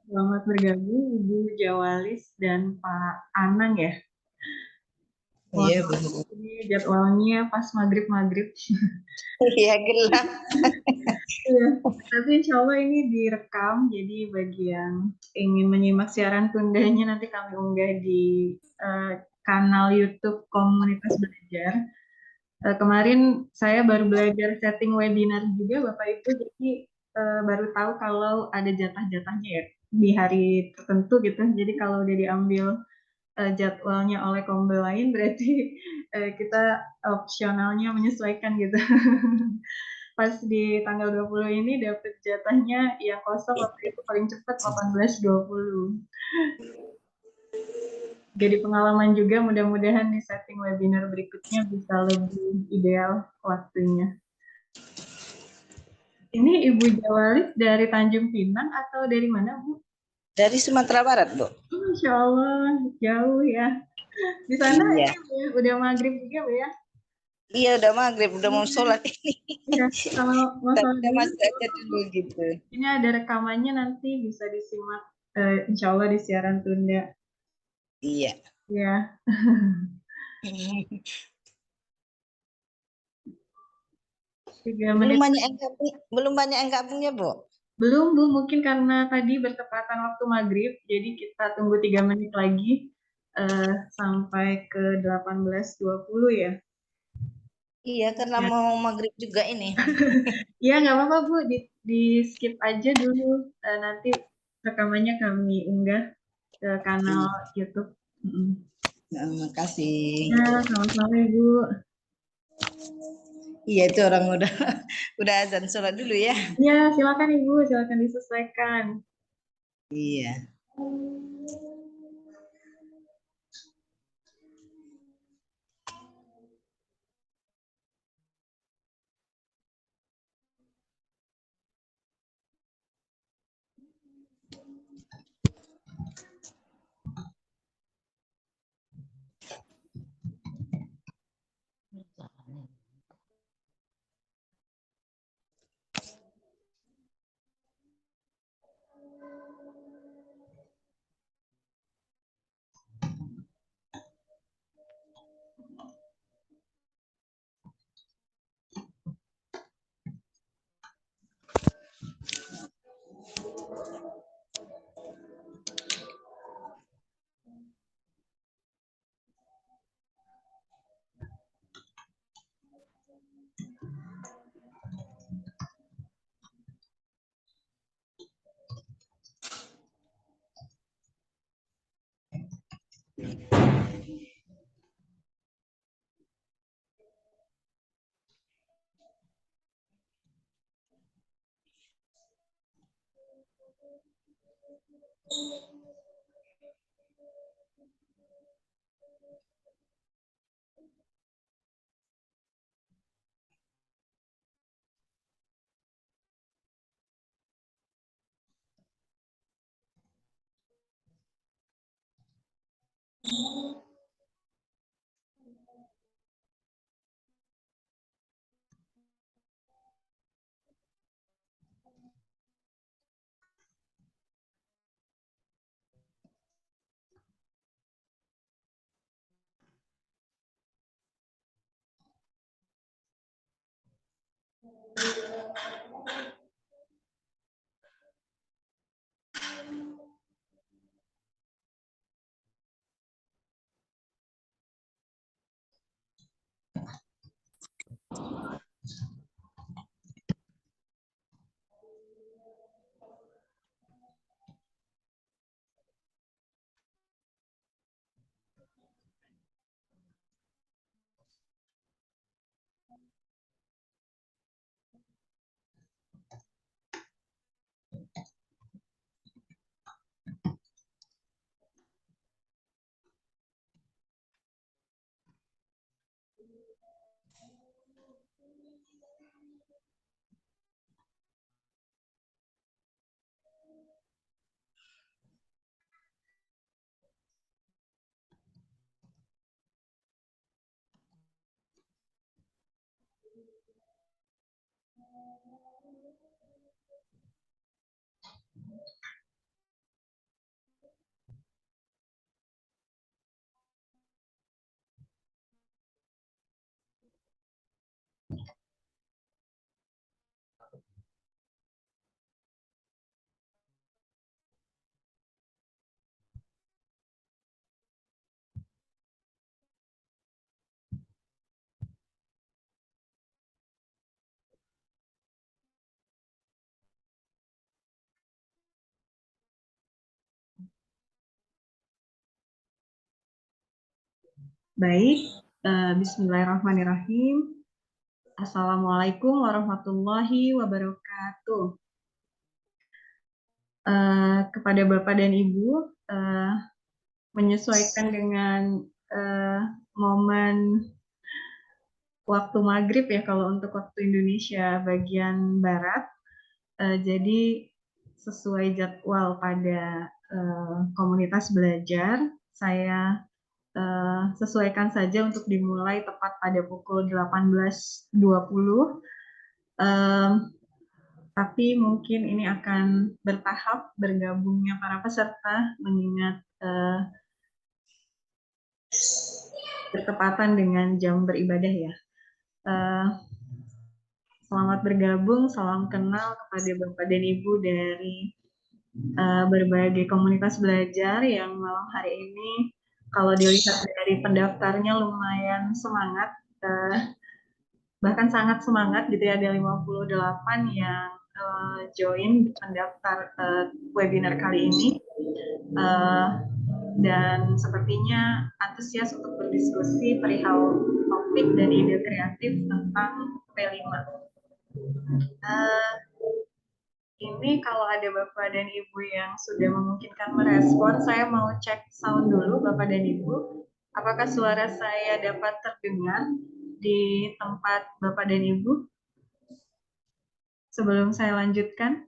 Selamat bergabung Ibu Jawalis dan Pak Anang ya. Wah, Iya benar. ini jadwalnya pas maghrib-maghrib. Iya gelap. Iya, tapi insya Allah ini direkam, jadi bagi yang ingin menyimak siaran tundanya nanti kami unggah di eh, kanal YouTube Komunitas Belajar. Kemarin saya baru belajar setting webinar juga Bapak Ibu, jadi baru tahu kalau ada jatah-jatahnya ya di hari tertentu gitu. Jadi kalau udah diambil jadwalnya oleh kombel lain berarti kita opsionalnya menyesuaikan gitu. Pas di tanggal 20 ini dapat jatahnya yang kosong waktu itu paling cepat 18.20. Jadi pengalaman juga mudah-mudahan di setting webinar berikutnya bisa lebih ideal waktunya. Ini Ibu Jawalis dari Tanjung Pinang atau dari mana Bu? Dari Sumatera Barat, Bu. Insya Allah jauh ya. Di sana Iya. ini ya, udah maghrib juga Bu ya? Iya udah maghrib, udah mau sholat ini. Iya, kalau mau Tapi sholat kita dulu, masuk aja dulu gitu. ini ada rekamannya nanti bisa disimak insya Allah di siaran tunda. Iya. Ya, 3 menit. Belum banyak yang gabungnya, Bu. Belum, Bu. Mungkin karena tadi bertepatan waktu maghrib, jadi kita tunggu 3 menit lagi sampai ke 18.20 ya. Iya, karena Ya, mau maghrib juga ini. ya nggak apa-apa, Bu. Di skip aja dulu. Nanti rekamannya kami unggah ke kanal Iya. YouTube. Mm-mm. Nah, makasih. Ya, sama-sama, Ibu. Iya itu orang udah udah azan sholat dulu ya. Ya, silakan Ibu, silakan disesuaikan. Iya. Baik, bismillahirrahmanirrahim. Assalamualaikum warahmatullahi wabarakatuh. Kepada Bapak dan Ibu, menyesuaikan dengan momen waktu maghrib ya kalau untuk waktu Indonesia bagian Barat, jadi sesuai jadwal pada komunitas belajar, saya sesuaikan saja untuk dimulai tepat pada pukul 18.20. Tapi mungkin ini akan bertahap bergabungnya para peserta mengingat bertepatan dengan jam beribadah ya. Selamat bergabung, salam kenal kepada Bapak dan Ibu dari berbagai komunitas belajar yang malam hari ini kalau dilihat dari pendaftarnya lumayan semangat, bahkan sangat semangat gitu ya, ada 58 yang join pendaftar webinar kali ini. Dan sepertinya antusias untuk berdiskusi perihal topik dan ide kreatif tentang P5. Ini kalau ada Bapak dan Ibu yang sudah memungkinkan merespon, saya mau cek sound dulu Bapak dan Ibu. Apakah suara saya dapat terdengar di tempat Bapak dan Ibu? Sebelum saya lanjutkan.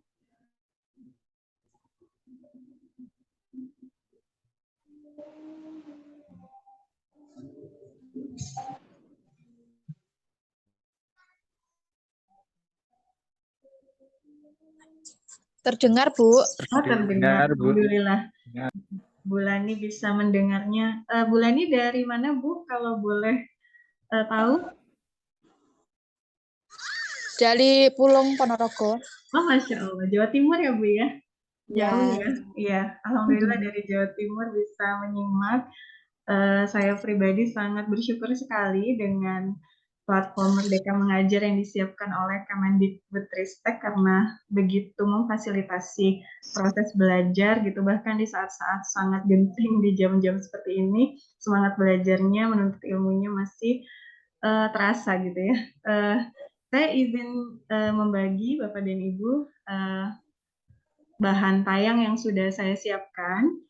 Terdengar, Bu. Oh, terdengar. Alhamdulillah. Bu Lani bisa mendengarnya. Bu Lani dari mana, Bu? Kalau boleh tahu? Dari Pulung Ponorogo. Oh, Masya Allah. Jawa Timur ya, Bu ya? Jauh ya? Iya. Alhamdulillah dari Jawa Timur bisa menyimak. Saya pribadi sangat bersyukur sekali dengan platform Merdeka Mengajar yang disiapkan oleh Kemendikbudristek karena begitu memfasilitasi proses belajar gitu, bahkan di saat-saat sangat genting di jam-jam seperti ini, semangat belajarnya, menuntut ilmunya masih terasa gitu ya. Saya izin membagi Bapak dan Ibu bahan tayang yang sudah saya siapkan.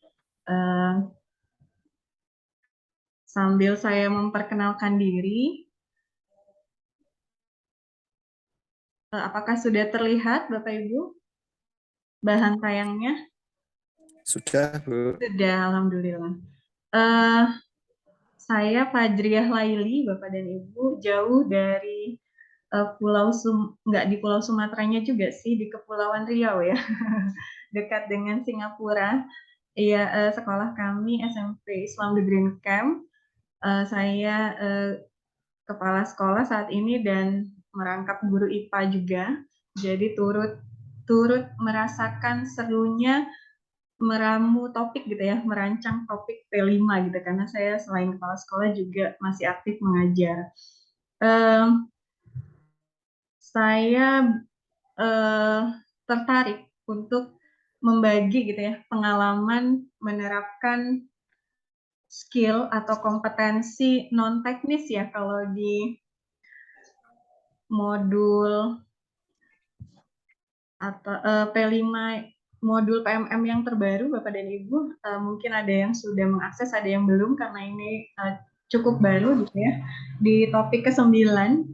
Sambil saya memperkenalkan diri, apakah sudah terlihat Bapak Ibu bahan tayangnya? Sudah, Bu. Sudah, Alhamdulillah. Saya Fajriah Laili, Bapak dan Ibu, jauh dari nggak di Pulau Sumateranya juga sih, di Kepulauan Riau ya, dekat dengan Singapura. Iya, sekolah kami SMP Islam The Green Camp. Saya kepala sekolah saat ini dan merangkap guru IPA juga. Jadi turut merasakan serunya meramu topik gitu ya, merancang topik P5 gitu, karena saya selain kepala sekolah juga masih aktif mengajar. Saya tertarik untuk membagi gitu ya pengalaman menerapkan skill atau kompetensi non teknis ya kalau di modul atau P5 modul PMM yang terbaru Bapak dan Ibu, mungkin ada yang sudah mengakses, ada yang belum karena ini cukup baru gitu ya. Di topik ke-9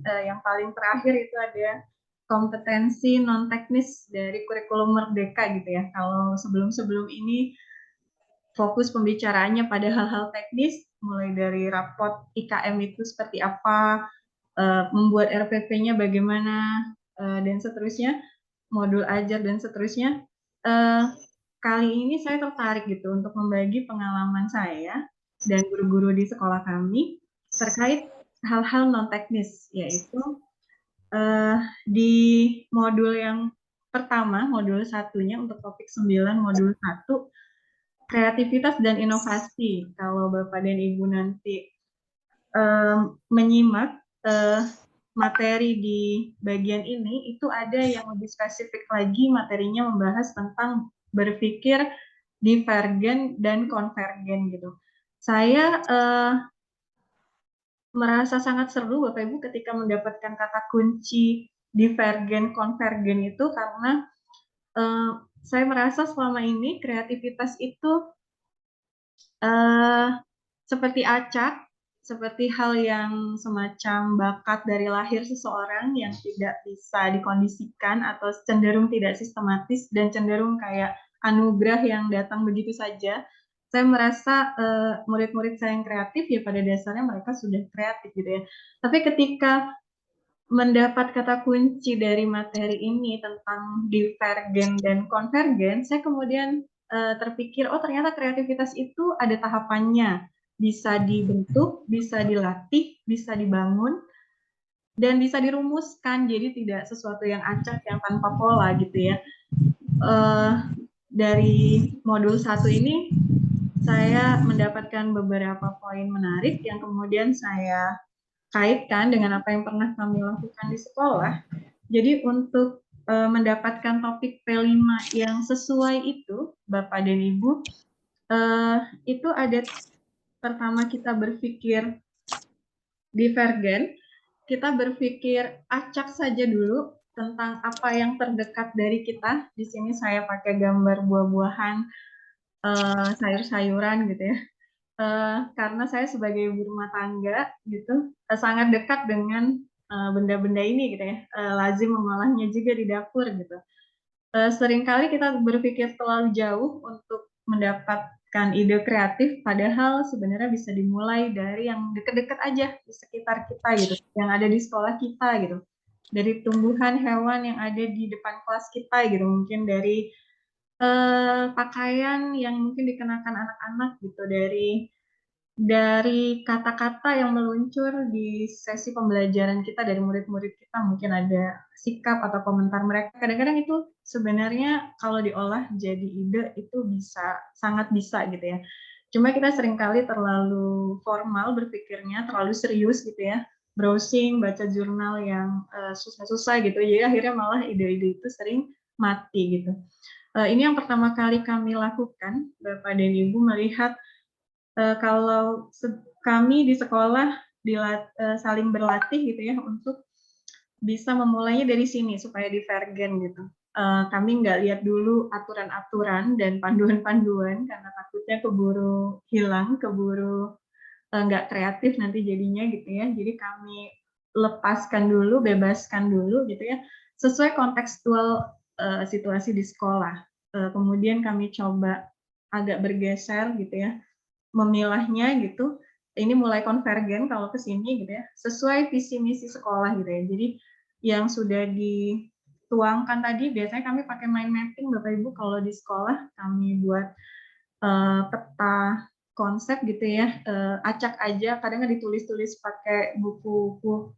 yang paling terakhir itu ada kompetensi non teknis dari kurikulum Merdeka gitu ya. Kalau sebelum-sebelum ini fokus pembicaraannya pada hal-hal teknis, mulai dari raport IKM itu seperti apa, membuat RPP-nya bagaimana, dan seterusnya, modul ajar dan seterusnya. Kali ini saya tertarik gitu untuk membagi pengalaman saya dan guru-guru di sekolah kami terkait hal-hal non teknis, yaitu di modul yang pertama, modul satunya untuk topik 9, modul 1, kreativitas dan inovasi. Kalau Bapak dan Ibu nanti menyimak materi di bagian ini, itu ada yang lebih spesifik lagi, materinya membahas tentang berpikir divergen dan konvergen gitu. Saya merasa sangat seru Bapak Ibu ketika mendapatkan kata kunci divergen, konvergen itu karena saya merasa selama ini kreativitas itu seperti acak, seperti hal yang semacam bakat dari lahir seseorang yang tidak bisa dikondisikan atau cenderung tidak sistematis dan cenderung kayak anugerah yang datang begitu saja. Saya merasa murid-murid saya yang kreatif ya pada dasarnya mereka sudah kreatif gitu ya. Tapi ketika mendapat kata kunci dari materi ini tentang divergen dan konvergen, saya kemudian terpikir, oh ternyata kreativitas itu ada tahapannya, bisa dibentuk, bisa dilatih, bisa dibangun, dan bisa dirumuskan, jadi tidak sesuatu yang acak, yang tanpa pola gitu ya. Dari modul 1 ini, saya mendapatkan beberapa poin menarik yang kemudian saya kaitkan dengan apa yang pernah kami lakukan di sekolah. Jadi untuk mendapatkan topik P5 yang sesuai itu, Bapak dan Ibu, itu ada pertama kita berpikir divergen, kita berpikir acak saja dulu tentang apa yang terdekat dari kita. Di sini saya pakai gambar buah-buahan, sayur-sayuran gitu ya. Karena saya sebagai ibu rumah tangga gitu sangat dekat dengan benda-benda ini gitu ya, lazim mengolahnya juga di dapur gitu. Seringkali kita berpikir terlalu jauh untuk mendapatkan ide kreatif, padahal sebenarnya bisa dimulai dari yang dekat-dekat aja di sekitar kita gitu, yang ada di sekolah kita gitu, dari tumbuhan hewan yang ada di depan kelas kita gitu, mungkin dari pakaian yang mungkin dikenakan anak-anak gitu, dari kata-kata yang meluncur di sesi pembelajaran kita dari murid-murid kita, mungkin ada sikap atau komentar mereka. Kadang-kadang itu sebenarnya kalau diolah jadi ide itu bisa, sangat bisa gitu ya. Cuma kita seringkali terlalu formal berpikirnya, terlalu serius gitu ya. Browsing, baca jurnal yang susah-susah gitu. Jadi akhirnya malah ide-ide itu sering mati gitu. Ini yang pertama kali kami lakukan, Bapak dan Ibu, melihat kalau kami di sekolah saling berlatih gitu ya untuk bisa memulainya dari sini supaya divergen gitu. Kami nggak lihat dulu aturan-aturan dan panduan-panduan karena takutnya keburu hilang, keburu nggak kreatif nanti jadinya gitu ya. Jadi kami lepaskan dulu, bebaskan dulu gitu ya, sesuai kontekstual situasi di sekolah. Kemudian kami coba agak bergeser gitu ya, memilahnya gitu, ini mulai konvergen kalau ke sini gitu ya, sesuai visi misi sekolah gitu ya. Jadi yang sudah dituangkan tadi, biasanya kami pakai mind mapping Bapak Ibu kalau di sekolah, kami buat peta konsep gitu ya, acak aja, kadang ditulis-tulis pakai buku-buku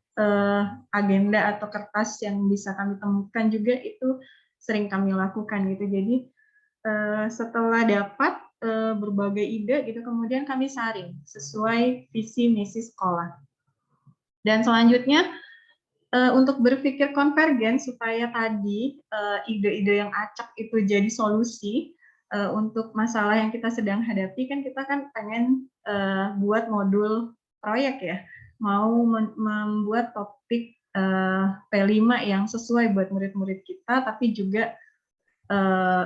agenda atau kertas yang bisa kami temukan juga, itu sering kami lakukan gitu. Jadi setelah dapat berbagai ide gitu, kemudian kami saring sesuai visi misi sekolah. Dan selanjutnya untuk berpikir konvergen supaya tadi ide-ide yang acak itu jadi solusi untuk masalah yang kita sedang hadapi, kan kita kan pengen buat modul proyek ya, mau membuat topik P5 yang sesuai buat murid-murid kita, tapi juga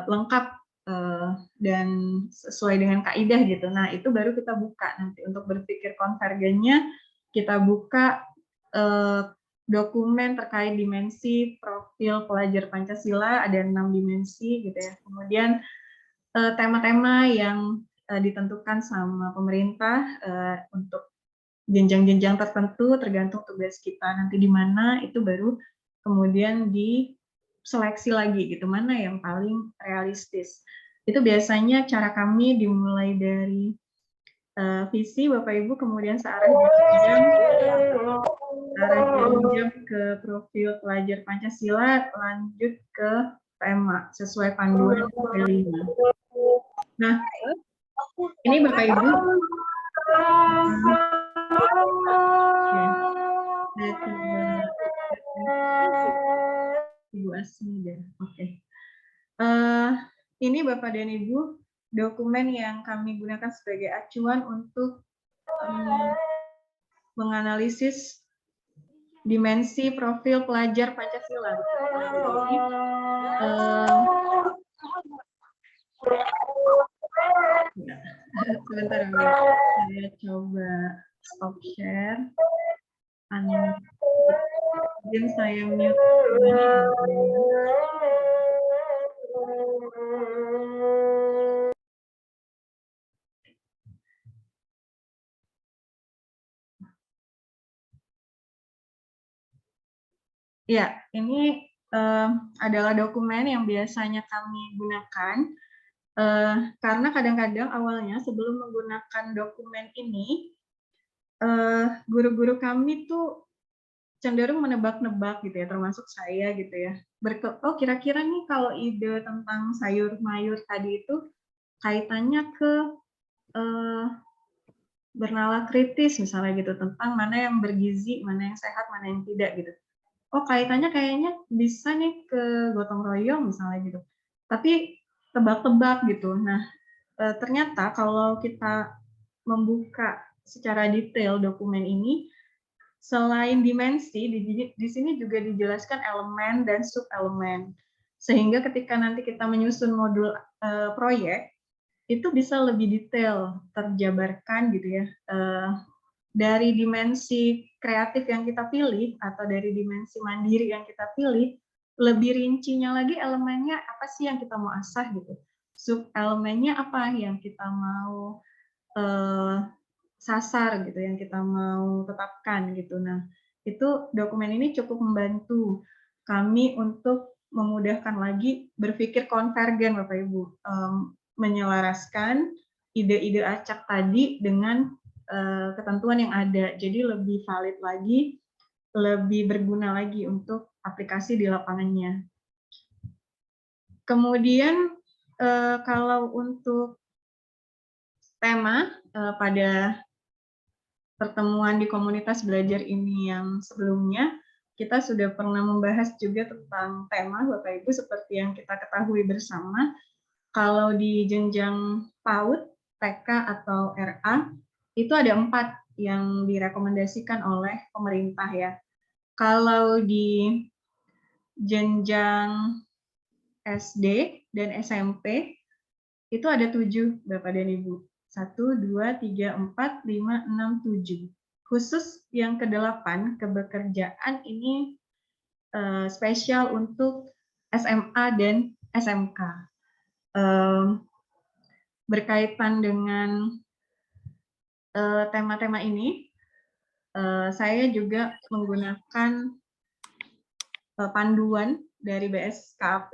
lengkap dan sesuai dengan kaidah gitu. Nah, itu baru kita buka nanti untuk berpikir konvergennya, kita buka dokumen terkait dimensi profil pelajar Pancasila, ada 6 dimensi gitu ya. Kemudian tema-tema yang ditentukan sama pemerintah untuk jenjang-jenjang tertentu tergantung tugas kita nanti di mana, itu baru kemudian diseleksi lagi gitu, mana yang paling realistis. Itu biasanya cara kami dimulai dari visi Bapak Ibu, kemudian searah jam ke profil pelajar Pancasila, lanjut ke tema sesuai panduan P5. Nah, ini Bapak Ibu. Ibu Asmida, oke. Ini Bapak dan Ibu, dokumen yang kami gunakan sebagai acuan untuk menganalisis dimensi profil pelajar Pancasila. Jadi, sebentar ya, saya coba stop share. Mungkin saya mute ini. Ya, ini adalah dokumen yang biasanya kami gunakan karena kadang-kadang awalnya sebelum menggunakan dokumen ini, guru-guru kami tuh cenderung menebak-nebak gitu ya, termasuk saya gitu ya. Oh kira-kira nih kalau ide tentang sayur mayur tadi itu kaitannya ke bernala kritis misalnya gitu, tentang mana yang bergizi, mana yang sehat, mana yang tidak gitu. Oh kaitannya kayaknya bisa nih ke gotong royong misalnya gitu. Tapi tebak-tebak gitu. Nah ternyata kalau kita membuka secara detail dokumen ini, selain dimensi, di sini juga dijelaskan elemen dan subelemen. Sehingga ketika nanti kita menyusun modul proyek, itu bisa lebih detail terjabarkan gitu ya. Dari dimensi kreatif yang kita pilih atau dari dimensi mandiri yang kita pilih, lebih rincinya lagi elemennya apa sih yang kita mau asah gitu. Sub-elemennya apa yang kita mau sasar gitu, yang kita mau tetapkan gitu. Nah, itu dokumen ini cukup membantu kami untuk memudahkan lagi berpikir konvergen Bapak Ibu, menyelaraskan ide-ide acak tadi dengan ketentuan yang ada. Jadi lebih valid lagi, lebih berguna lagi untuk aplikasi di lapangannya. Kemudian kalau untuk tema pada pertemuan di komunitas belajar ini yang sebelumnya, kita sudah pernah membahas juga tentang tema Bapak Ibu seperti yang kita ketahui bersama. Kalau di jenjang PAUD, TK atau RA, itu ada 4 yang direkomendasikan oleh pemerintah ya. Kalau di jenjang SD dan SMP, itu ada 7 Bapak dan Ibu. 1, 2, 3, 4, 5, 6, 7. Khusus yang ke-8, kebekerjaan ini spesial untuk SMA dan SMK. Berkaitan dengan tema-tema ini, saya juga menggunakan panduan dari BSKAP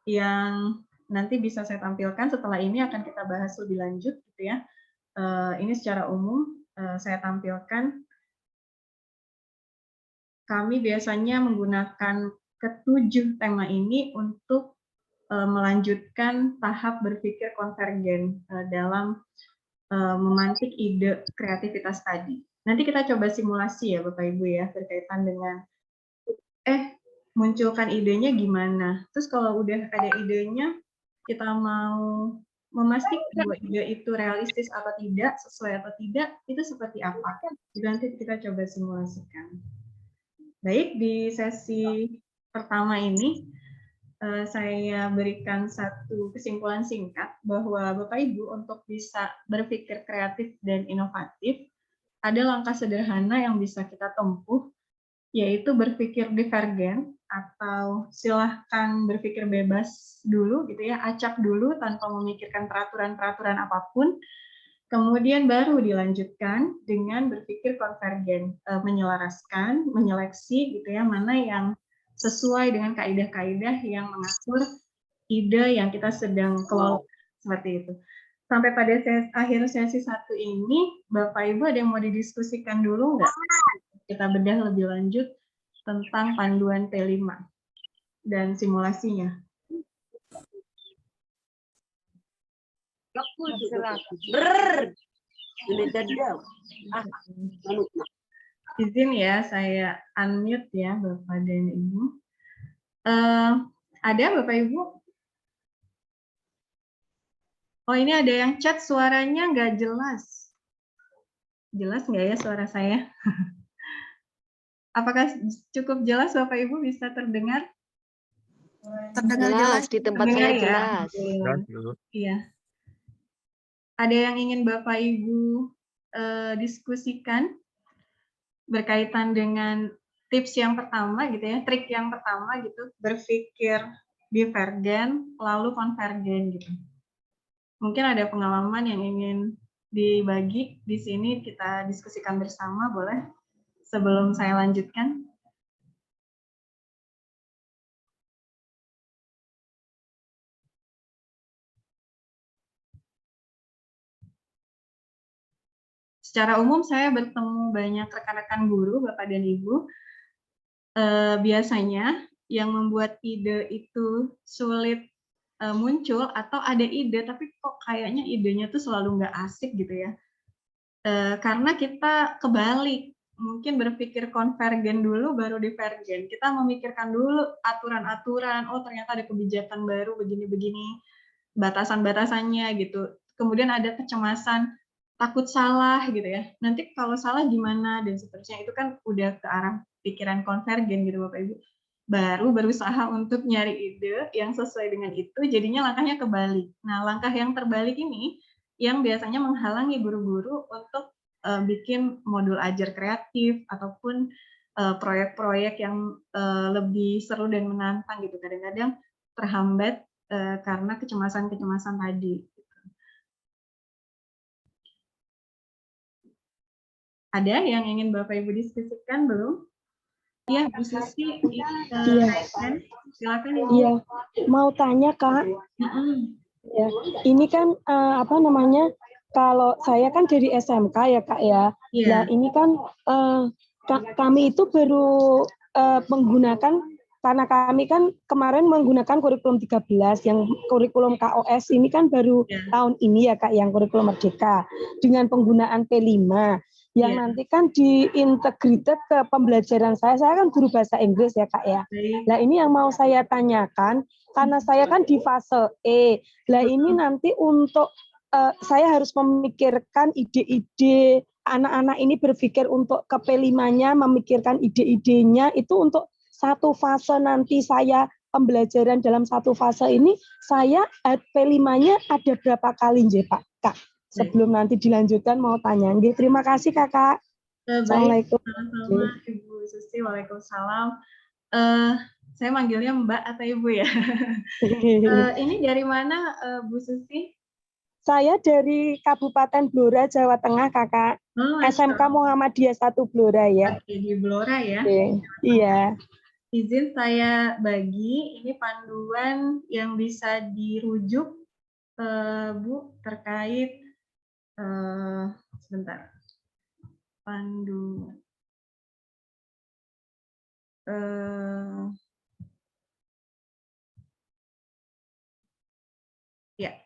yang nanti bisa saya tampilkan setelah ini, akan kita bahas lebih lanjut gitu ya. Ini secara umum saya tampilkan. Kami biasanya menggunakan ke-7 tema ini untuk melanjutkan tahap berpikir konvergen dalam memantik ide kreativitas tadi. Nanti kita coba simulasi ya Bapak Ibu ya, berkaitan dengan munculkan idenya gimana. Terus kalau udah ada idenya, kita mau memastikan bahwa ide itu realistis atau tidak, sesuai atau tidak, itu seperti apa. Nanti kita coba simulasikan. Baik, di sesi pertama ini, saya berikan satu kesimpulan singkat bahwa Bapak Ibu untuk bisa berpikir kreatif dan inovatif, ada langkah sederhana yang bisa kita tempuh, yaitu berpikir divergen atau silahkan berpikir bebas dulu gitu ya, acak dulu tanpa memikirkan peraturan-peraturan apapun, kemudian baru dilanjutkan dengan berpikir konvergen, menyelaraskan, menyeleksi gitu ya, mana yang sesuai dengan kaidah-kaidah yang mengatur ide yang kita sedang kelola, seperti itu. Sampai pada akhir sesi 1 ini, Bapak Ibu ada yang mau didiskusikan dulu nggak? Kita bedah lebih lanjut tentang panduan P5 dan simulasinya. Izin ya, saya unmute ya Bapak dan Ibu. Ada Bapak Ibu? Oh ini ada yang chat suaranya nggak jelas. Jelas nggak ya suara saya? Apakah cukup jelas Bapak Ibu bisa terdengar? Terdengar Jelas, di tempat Terdengar saya ya? jelas. Alhamdulillah. Bu. Iya. Ada yang ingin Bapak Ibu diskusikan berkaitan dengan tips yang pertama gitu ya, trik yang pertama gitu, berpikir divergen lalu konvergen gitu. Mungkin ada pengalaman yang ingin dibagi di sini, kita diskusikan bersama, boleh? Sebelum saya lanjutkan. Secara umum saya bertemu banyak rekan-rekan guru, Bapak dan Ibu. Biasanya yang membuat ide itu sulit muncul atau ada ide tapi kok kayaknya idenya tuh selalu nggak asik gitu ya. Karena kita kebalik, mungkin berpikir konvergen dulu baru divergen. Kita memikirkan dulu aturan-aturan, oh ternyata ada kebijakan baru begini-begini, batasan-batasannya gitu. Kemudian ada kecemasan, takut salah gitu ya. Nanti kalau salah gimana dan seterusnya, itu kan udah ke arah pikiran konvergen gitu Bapak Ibu. Baru berusaha untuk nyari ide yang sesuai dengan itu, jadinya langkahnya kebalik. Nah, langkah yang terbalik ini yang biasanya menghalangi guru-guru untuk bikin modul ajar kreatif ataupun proyek-proyek yang lebih seru dan menantang gitu. Kadang-kadang terhambat karena kecemasan-kecemasan tadi. Ada yang ingin Bapak Ibu diskusikan belum? Iya, Bu Susi, silakan Ibu. Iya, mau tanya Kak. Ya, ini kan apa namanya? Kalau saya kan dari SMK ya Kak ya. Iya. Nah ini kan kami itu baru menggunakan, karena kami kan kemarin menggunakan kurikulum 13 yang kurikulum KOS ini kan baru tahun ini ya Kak, yang kurikulum Merdeka dengan penggunaan P5 yang nanti kan diintegrated ke pembelajaran saya. Saya kan guru bahasa Inggris ya Kak ya. Nah ini yang mau saya tanyakan, karena saya kan di fase E. Nah ini nanti untuk saya harus memikirkan ide-ide anak-anak ini, berpikir untuk ke P5-nya, memikirkan ide-idenya itu untuk satu fase nanti saya pembelajaran dalam satu fase ini, saya P5-nya ada berapa kali Pak Kak? Sebelum nanti dilanjutkan mau tanya. Terima kasih Kakak. Assalamualaikum. Sama-sama Ibu Susi, waalaikumsalam. Saya manggilnya Mbak atau Ibu ya? Ini dari mana Bu Susi? Saya dari Kabupaten Blora, Jawa Tengah, Kakak. SMK Muhammadiyah 1 Blora ya. Oke, di Blora ya. Iya. Izin saya bagi, ini panduan yang bisa dirujuk, Bu, terkait, sebentar. Panduan. Ya.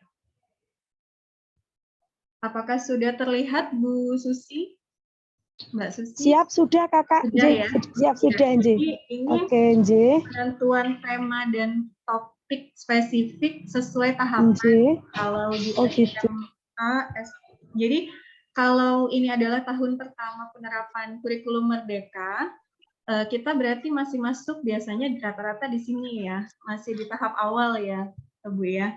Apakah sudah terlihat Bu Susi? Mbak Susi? Siap sudah Kakak. Sudah ya? Siap sudah Jadi ini penentuan tema dan topik spesifik sesuai tahapan. Kalau di SMA, jadi kalau ini adalah tahun pertama penerapan kurikulum Merdeka, kita berarti masih masuk biasanya rata-rata di sini ya, masih di tahap awal ya, Bu ya.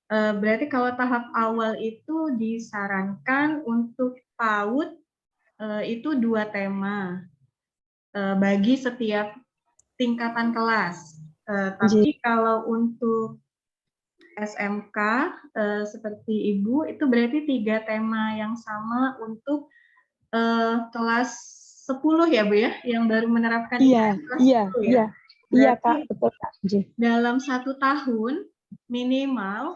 Berarti kalau tahap awal itu disarankan untuk PAUD itu 2 tema bagi setiap tingkatan kelas. Tapi kalau untuk SMK seperti Ibu itu berarti 3 tema yang sama untuk kelas 10 ya Bu ya, yang baru menerapkan kelas 10 ya. Iya Kak, betul Kak. Dalam 1 tahun minimal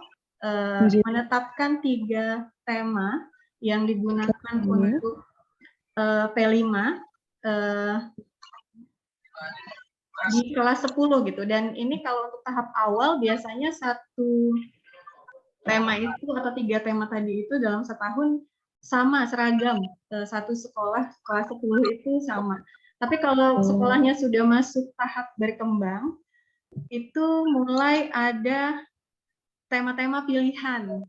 menetapkan 3 tema yang digunakan untuk P5 di kelas 10 gitu. Dan ini kalau untuk tahap awal biasanya 1 tema itu atau 3 tema tadi itu dalam setahun sama, seragam. 1 sekolah kelas 10 itu sama. Tapi kalau sekolahnya sudah masuk tahap berkembang, itu mulai ada tema-tema pilihan.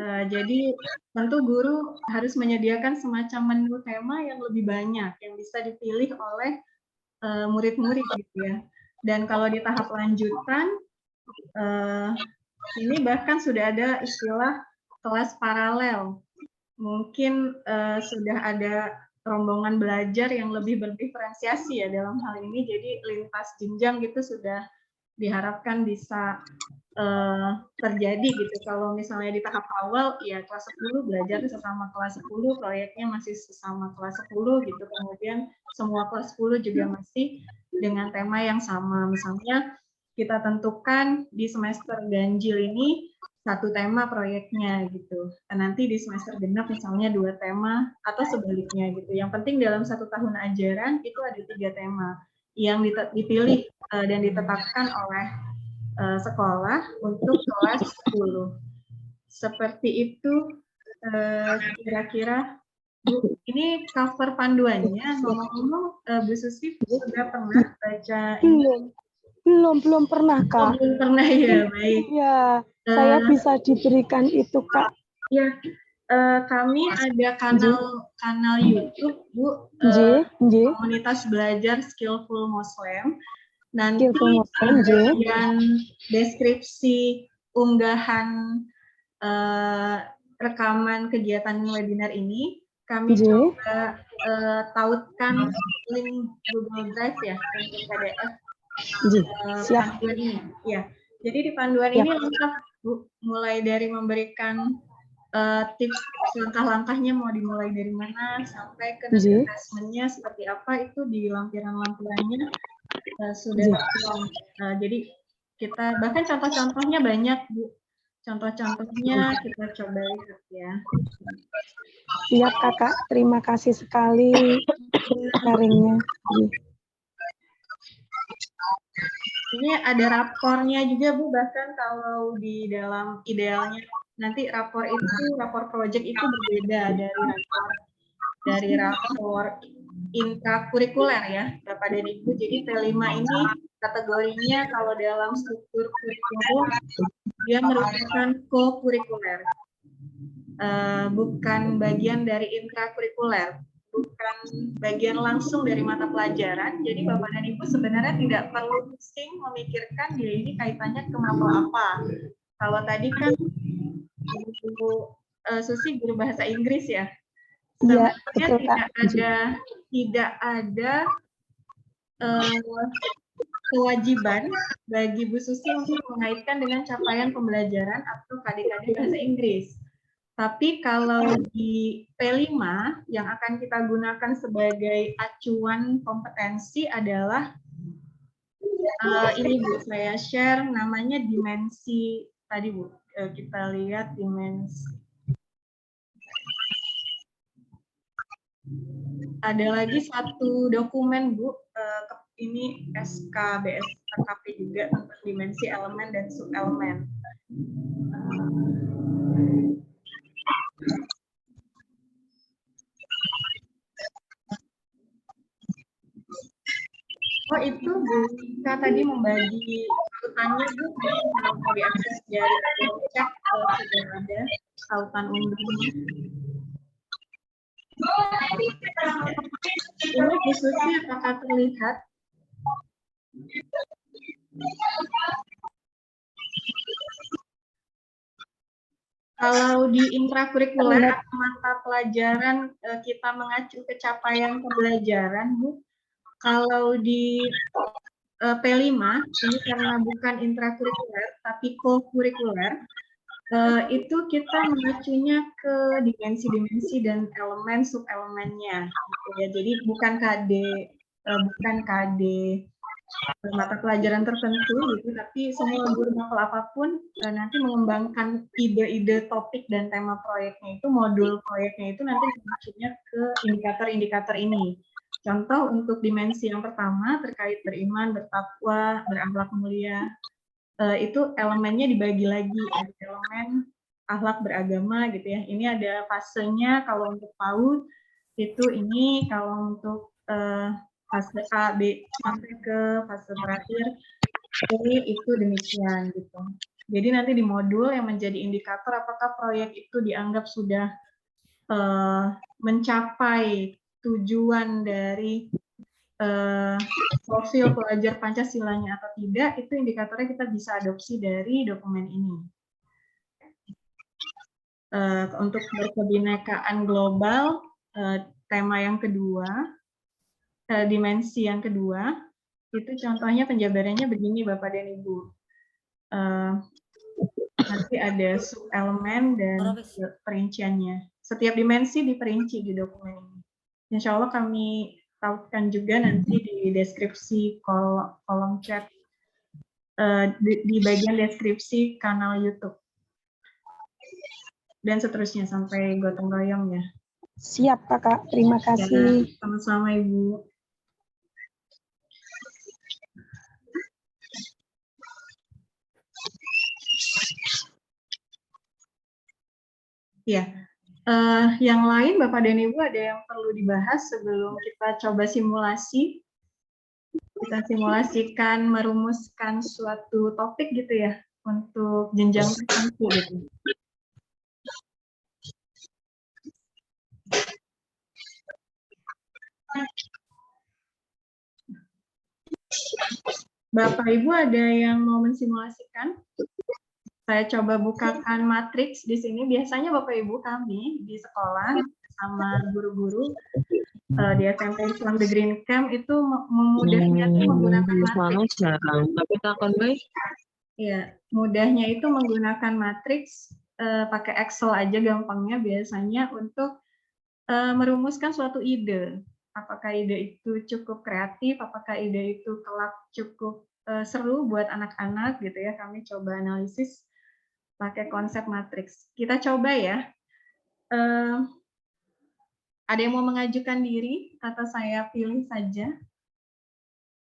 Jadi tentu guru harus menyediakan semacam menu tema yang lebih banyak yang bisa dipilih oleh murid-murid gitu ya. Dan kalau di tahap lanjutan ini bahkan sudah ada istilah kelas paralel. Mungkin sudah ada rombongan belajar yang lebih berdiferensiasi ya dalam hal ini. Jadi lintas jenjang gitu sudah diharapkan bisa terjadi gitu. Kalau misalnya di tahap awal ya kelas 10 belajar sesama kelas 10, proyeknya masih sesama kelas 10 gitu. Kemudian semua kelas 10 juga masih dengan tema yang sama. Misalnya kita tentukan di semester ganjil ini satu tema proyeknya gitu. Nanti di semester genap misalnya 2 tema atau sebaliknya gitu. Yang penting dalam 1 tahun ajaran itu ada 3 tema yang dipilih dan ditetapkan oleh sekolah untuk kelas 10. Seperti itu kira-kira Bu. Ini cover panduannya. Ngomong-ngomong Bu Susi sudah pernah baca ini? Belum pernah, Oh, Kak. belum pernah ya, baik. Ya, saya bisa diberikan itu, Kak. Ya, kami ada kanal YouTube, Bu, komunitas belajar Skillful Muslim. Nanti bagian deskripsi unggahan rekaman kegiatan webinar ini, kami coba tautkan link Google Drive ya, link PDF. Panduan ini, ya. Jadi di panduan ini lengkap, Bu, mulai dari memberikan tips langkah-langkahnya mau dimulai dari mana sampai ke assessment-nya seperti apa itu di lampiran-lampirannya sudah tertuang. Jadi kita bahkan contoh-contohnya banyak, Bu. Contoh-contohnya kita coba lihat ya. Siap, Kakak. Terima kasih sekali sharingnya. Ini ada rapornya juga, Bu, bahkan kalau di dalam idealnya nanti rapor project itu berbeda dari rapor intrakurikuler ya, Bapak dan Ibu. Jadi T5 ini kategorinya kalau dalam struktur kurikulum dia merupakan co-kurikuler. Bukan bagian dari intrakurikuler. Bukan bagian langsung dari mata pelajaran, jadi Bapak dan Ibu sebenarnya tidak perlu pusing memikirkan dia ini kaitannya ke mapel apa. Kalau tadi kan Ibu Susi guru bahasa Inggris ya, sebenarnya tidak ada kewajiban bagi Bu Susi untuk mengaitkan dengan capaian pembelajaran atau KD-KD bahasa Inggris. Tapi kalau di P5 yang akan kita gunakan sebagai acuan kompetensi adalah ini Bu, saya share namanya dimensi tadi Bu. Kita lihat dimensi. Ada lagi satu dokumen Bu, ini SKBS KKP juga tentang dimensi elemen dan subelemen. Oh itu Bu, kita tadi membagi tautannya Bu, mau diakses dari cek sudah ada tautan unduhnya. Ini khususnya apakah terlihat? Kalau di intrakurikuler atau mata pelajaran kita mengacu ke capaian pembelajaran, Bu. Kalau di P5 ini karena bukan intrakurikuler tapi co-kurikuler, itu kita mengacunya ke dimensi-dimensi dan elemen subelemennya. Ya, jadi bukan KD mata pelajaran tertentu gitu, tapi semua guru mapel apapun nanti mengembangkan ide-ide topik dan tema proyeknya itu, modul proyeknya itu nanti mengacunya ke indikator-indikator ini. Contoh untuk dimensi yang pertama terkait beriman, bertakwa, berakhlak mulia, itu elemennya dibagi lagi, ada elemen akhlak beragama gitu ya. Ini ada fasenya, kalau untuk PAUD itu ini, kalau untuk fase A, B sampai ke fase terakhir, C itu demikian gitu. Jadi nanti di modul yang menjadi indikator apakah proyek itu dianggap sudah mencapai tujuan dari profil pelajar Pancasilanya atau tidak, itu indikatornya kita bisa adopsi dari dokumen ini. Untuk berkebinekaan global, tema yang kedua, dimensi yang kedua, itu contohnya penjabarannya begini Bapak dan Ibu. Nanti ada subelemen dan perinciannya. Setiap dimensi diperinci di dokumen ini. Insya Allah kami tautkan juga nanti di deskripsi kolom chat, di bagian deskripsi kanal YouTube. Dan seterusnya sampai gotong royong ya. Siap Kakak, terima kasih. Ya, sama-sama Ibu. Ya, yang lain Bapak dan Ibu ada yang perlu dibahas sebelum kita coba simulasi? Kita simulasikan merumuskan suatu topik gitu ya untuk jenjang tertentu gitu. Bapak Ibu ada yang mau mensimulasikan? Saya coba bukakan matriks di sini. Biasanya Bapak Ibu kami di sekolah sama guru-guru di SMP Islam The Green Camp itu memudahnya itu menggunakan matriks. Tapi takon baik. Ya, mudahnya itu menggunakan matriks, pakai Excel aja gampangnya biasanya untuk merumuskan suatu ide. Apakah ide itu cukup kreatif, apakah ide itu kelak cukup seru buat anak-anak gitu ya. Kami coba analisis pakai konsep matriks. Kita coba ya. Ada yang mau mengajukan diri atau saya pilih saja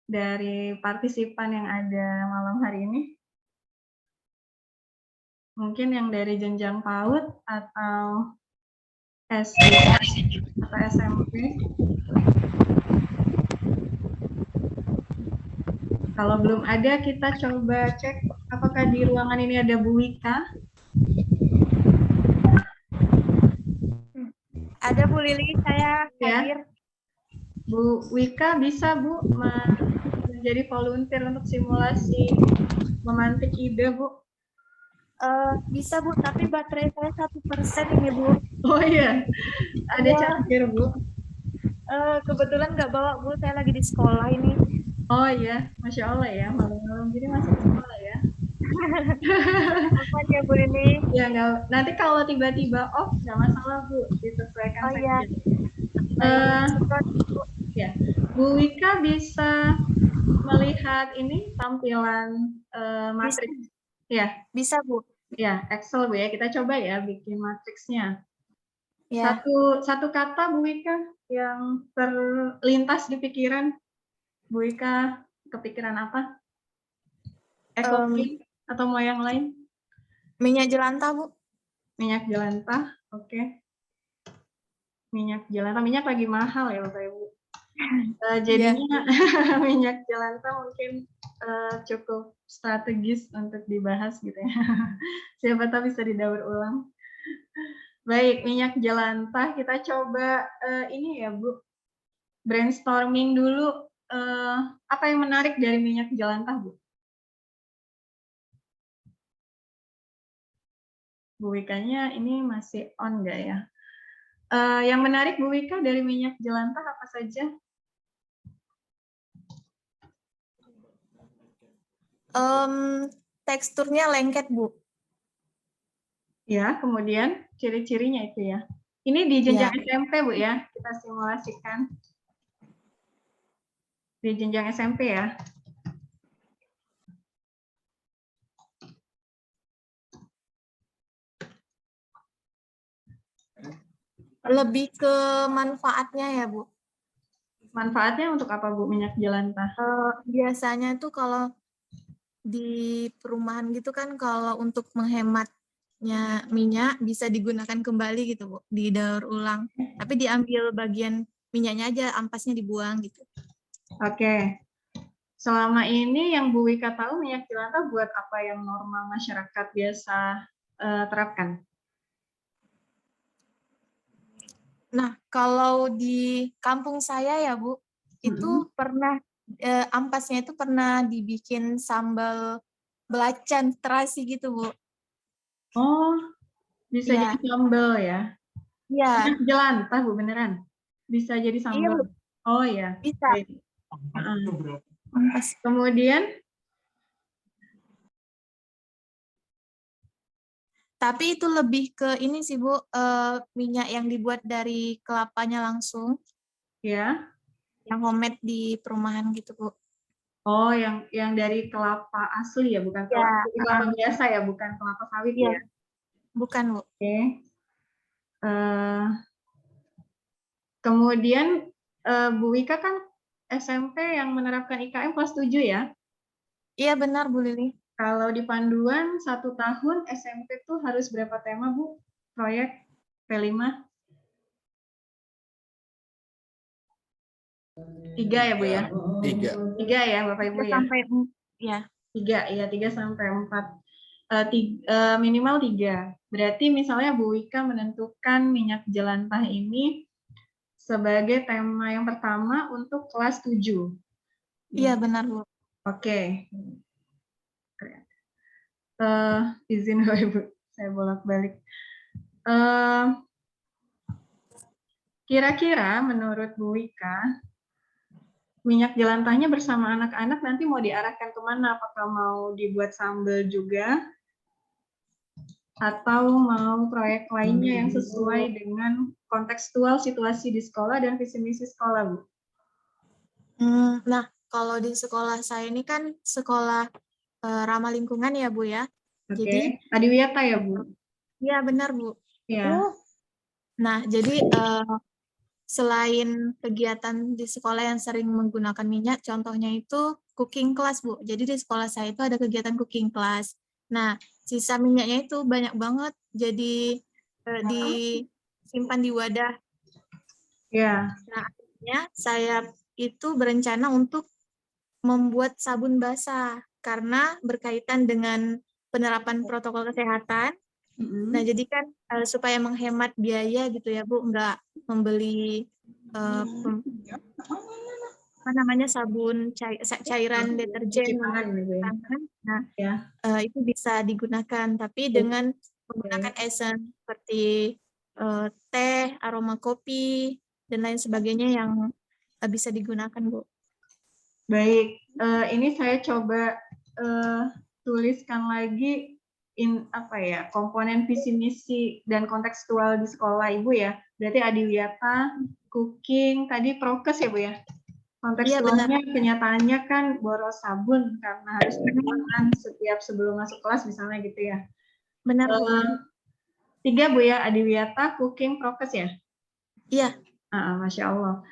dari partisipan yang ada malam hari ini? Mungkin yang dari jenjang PAUD atau SD atau SMP. Kalau belum ada, kita coba cek apakah di ruangan ini ada Bu Wika. Ada Bu Lili, saya hadir. Ya. Bu Wika bisa Bu menjadi volunteer untuk simulasi memantik ide Bu? Bisa Bu, tapi baterai saya 1% ini Bu. Oh iya, ada charger Bu. Kebetulan nggak bawa Bu, saya lagi di sekolah ini. Oh iya, Masya Allah ya, malam-malam gini masih di sekolah ya. Apa ya Bu Lili? Ya nggak, nanti kalau tiba-tiba off nggak masalah Bu, disesuaikan saja. Iya. Ya, Bu Wika bisa melihat ini tampilan matriks. Ya, bisa Bu. Ya, Excel Bu ya. Kita coba ya bikin matriksnya. Ya. Satu kata Bu Wika yang terlintas di pikiran. Bu Wika kepikiran apa? Ekonomi atau mau yang lain? Minyak jelantah Bu. Minyak jelantah, oke. Minyak jelantah, minyak lagi mahal ya Bapak Ibu. Jadinya minyak jelantah mungkin cukup strategis untuk dibahas gitu ya. Siapa tahu bisa didaur ulang. Baik, minyak jelantah kita coba ini ya Bu, brainstorming dulu apa yang menarik dari minyak jelantah Bu? Bu Wikanya ini masih on nggak ya? Yang menarik Bu Wika dari minyak jelantah apa saja? Teksturnya lengket Bu. Ya, kemudian ciri-cirinya itu ya. Ini di jenjang SMP Bu ya, kita simulasikan. Di jenjang SMP ya. Lebih ke manfaatnya ya Bu. Manfaatnya untuk apa Bu minyak jelantah? Biasanya tuh kalau di perumahan gitu kan kalau untuk menghematnya minyak bisa digunakan kembali gitu Bu, didaur ulang. Tapi diambil bagian minyaknya aja, ampasnya dibuang gitu. Oke. selama ini yang Bu Wika tahu minyak jelantah buat apa yang normal masyarakat biasa terapkan? Nah, kalau di kampung saya ya Bu, itu pernah ampasnya itu pernah dibikin sambal belacan terasi gitu Bu. Oh, bisa Iya. jadi sambal ya? Iya. Minyak jelantah Bu, beneran? Bisa jadi Iya sambal? Bu, Oh ya. bisa. Ampas. Kemudian, Tapi itu lebih ke ini sih Bu, minyak yang dibuat dari kelapanya langsung, ya. yang homemade di perumahan gitu Bu. Oh, yang dari kelapa asli ya, bukan Ya, kelapa biasa ya, bukan kelapa sawit iya. ya? Bukan Bu. Oke. Kemudian Bu Wika kan SMP yang menerapkan IKM kelas 7 ya? Iya benar Bu Lili. Kalau di panduan 1 tahun SMP tuh harus berapa tema Bu? Proyek P5? 3 ya Bu ya? 3. 3 ya Bapak Ibu ya? Sampai ya. 3 ya, 3 sampai 4. Minimal 3. Berarti misalnya Bu Wika menentukan minyak jelantah ini sebagai tema yang pertama untuk kelas 7. Iya benar Bu. Oke. Izin Bapak Ibu, saya bolak-balik. Kira-kira menurut Bu Wika, minyak jelantahnya bersama anak-anak nanti mau diarahkan kemana? Apakah mau dibuat sambal juga? Atau mau proyek lainnya yang sesuai dengan kontekstual situasi di sekolah dan visi misi sekolah, Bu? Nah, kalau di sekolah saya ini kan sekolah ramah lingkungan ya Bu ya. Oke. Jadi Adiwiyata ya Bu? iya benar Bu. Iya. Nah, jadi selain kegiatan di sekolah yang sering menggunakan minyak, contohnya itu cooking class Bu. Jadi di sekolah saya itu ada kegiatan cooking class. Nah, sisa minyaknya itu banyak banget, jadi disimpan di wadah. Iya. Nah, akhirnya saya itu berencana untuk membuat sabun basah karena berkaitan dengan penerapan protokol kesehatan. Nah, jadi kan supaya menghemat biaya gitu ya Bu, nggak membeli apa namanya sabun cairan deterjen tangan. Nah, ya. Itu bisa digunakan, tapi dengan menggunakan essence seperti teh, aroma kopi dan lain sebagainya yang bisa digunakan Bu. Baik, ini saya coba tuliskan lagi komponen visi misi dan kontekstual di sekolah Ibu ya. Berarti adiwiyata, cooking, tadi prokes ya Bu ya. Kontekstualnya kenyataannya kan boros sabun karena harus bertangan setiap sebelum masuk kelas misalnya gitu ya. Benar Bu. 3 Bu ya, adiwiyata, cooking, prokes ya. Iya. Masya Allah.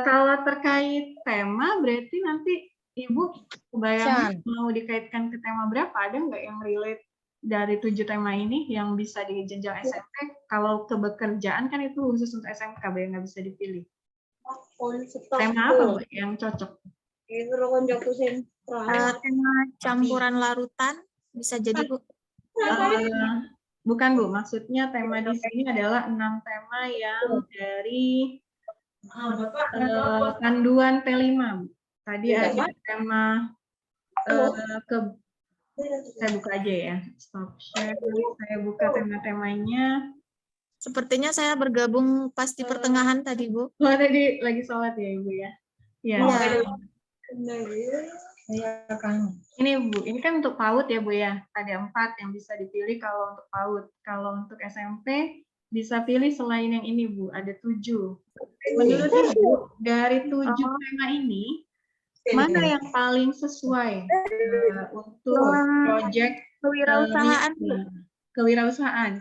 Kalau terkait tema, berarti nanti Ibu kebayang mau dikaitkan ke tema berapa? Ada nggak yang relate dari 7 tema ini yang bisa di jenjang SMP? Kalau kebekerjaan kan itu khusus untuk SMK, yang nggak bisa dipilih. Tema apa Mbak yang cocok? Tema campuran larutan bisa jadi Bu. Bukan Bu, maksudnya tema di sini adalah 6 tema yang dari panduan P5. Tadi ada tema saya buka aja ya. Stop share. Saya buka tema-temanya. Sepertinya saya bergabung pas di pertengahan tadi Bu. Oh, tadi lagi sholat ya Ibu ya? Iya. Ini Bu, ini kan untuk PAUD ya Bu ya. Ada 4 yang bisa dipilih kalau untuk PAUD. Kalau untuk SMP bisa pilih selain yang ini Bu, ada 7. Menurut Ibu, dari 7 tema ini, mana yang paling sesuai untuk proyek kewirausahaan?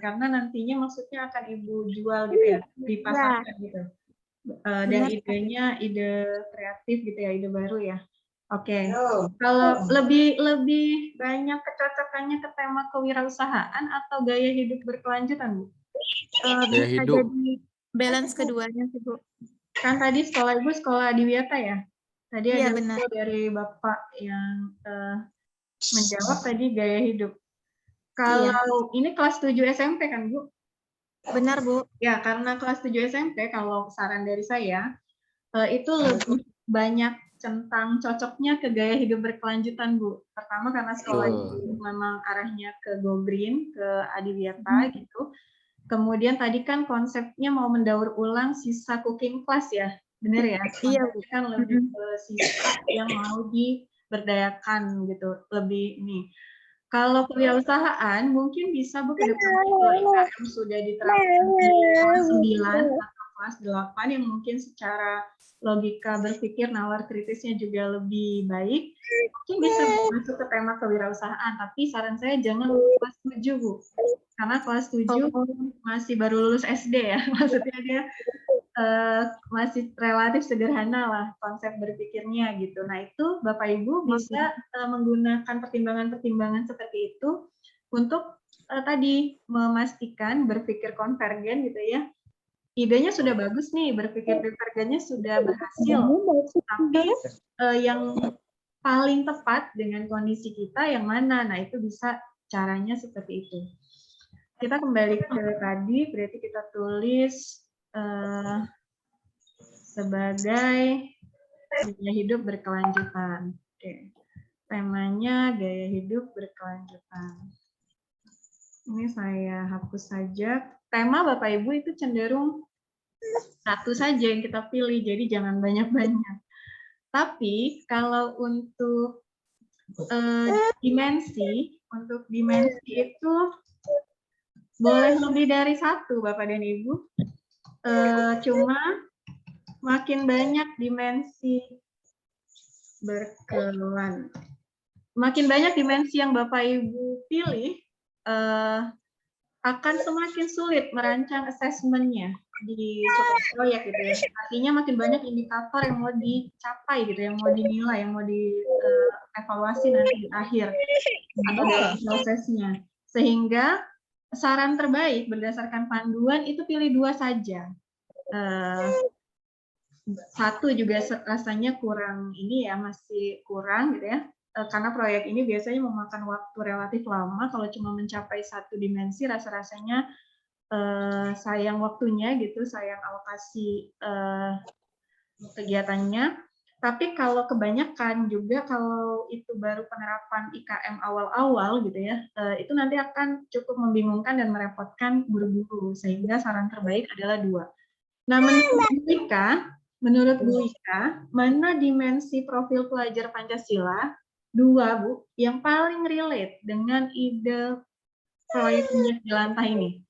Karena nantinya maksudnya akan Ibu jual gitu ya, dipasarkan gitu. Dan idenya ide kreatif gitu ya, ide baru ya. Oke. Kalau lebih banyak kecocokannya ke tema kewirausahaan atau gaya hidup berkelanjutan Bu? Bisa jadi balance keduanya sih Bu. Kan tadi sekolah Ibu sekolah adiwiyata ya? Tadi Iya, ada benar. info dari Bapak yang menjawab tadi gaya hidup. Kalau ini kelas 7 SMP kan, Bu? Benar, Bu. Ya, karena kelas 7 SMP, kalau saran dari saya, itu lebih banyak tentang cocoknya ke gaya hidup berkelanjutan, Bu. Pertama karena sekolah itu memang arahnya ke Go Green, ke Adiwiyata gitu. Kemudian tadi kan konsepnya mau mendaur ulang sisa cooking class ya, bener ya? Iya, Bu. Konsepnya kan lebih ke sisa yang mau diberdayakan gitu, lebih ini. Kalau kewirausahaan mungkin bisa Bu ke depan kalau IKM sudah diterapkan di kelas 9 atau kelas 8 yang mungkin secara logika berpikir nalar kritisnya juga lebih baik, mungkin bisa masuk ke tema kewirausahaan, tapi saran saya jangan untuk kelas 7 Bu. Karena kelas 7 masih baru lulus SD ya, maksudnya dia masih relatif sederhana lah konsep berpikirnya gitu. Nah itu Bapak Ibu bisa menggunakan pertimbangan-pertimbangan seperti itu untuk tadi memastikan berpikir konvergen gitu ya. Idenya sudah bagus nih, berpikir divergennya sudah berhasil, tapi yang paling tepat dengan kondisi kita yang mana? Nah itu bisa caranya seperti itu. Kita kembali ke tadi, berarti kita tulis sebagai gaya hidup berkelanjutan. Oke. Temanya gaya hidup berkelanjutan. Ini saya hapus saja. Tema Bapak Ibu itu cenderung satu saja yang kita pilih, jadi jangan banyak-banyak. Tapi kalau untuk dimensi itu boleh lebih dari satu, Bapak dan Ibu. Cuma makin banyak dimensi makin banyak dimensi yang Bapak Ibu pilih, akan semakin sulit merancang asesmennya di suatu proyek gitu ya. Artinya makin banyak indikator yang mau dicapai gitu, yang mau dinilai, yang mau dievaluasi nanti di akhir atau dalam prosesnya. Sehingga saran terbaik berdasarkan panduan itu pilih 2 saja. Satu juga rasanya kurang ini ya, masih kurang gitu ya, karena proyek ini biasanya memakan waktu relatif lama. Kalau cuma mencapai satu dimensi rasa-rasanya sayang waktunya gitu, sayang alokasi kegiatannya. Tapi kalau kebanyakan juga, kalau itu baru penerapan IKM awal-awal gitu ya, itu nanti akan cukup membingungkan dan merepotkan guru-guru, sehingga saran terbaik adalah 2. Nah, menurut Bu Ika, mana dimensi profil pelajar Pancasila 2, Bu, yang paling relate dengan ide proyek minyak jelantah ini?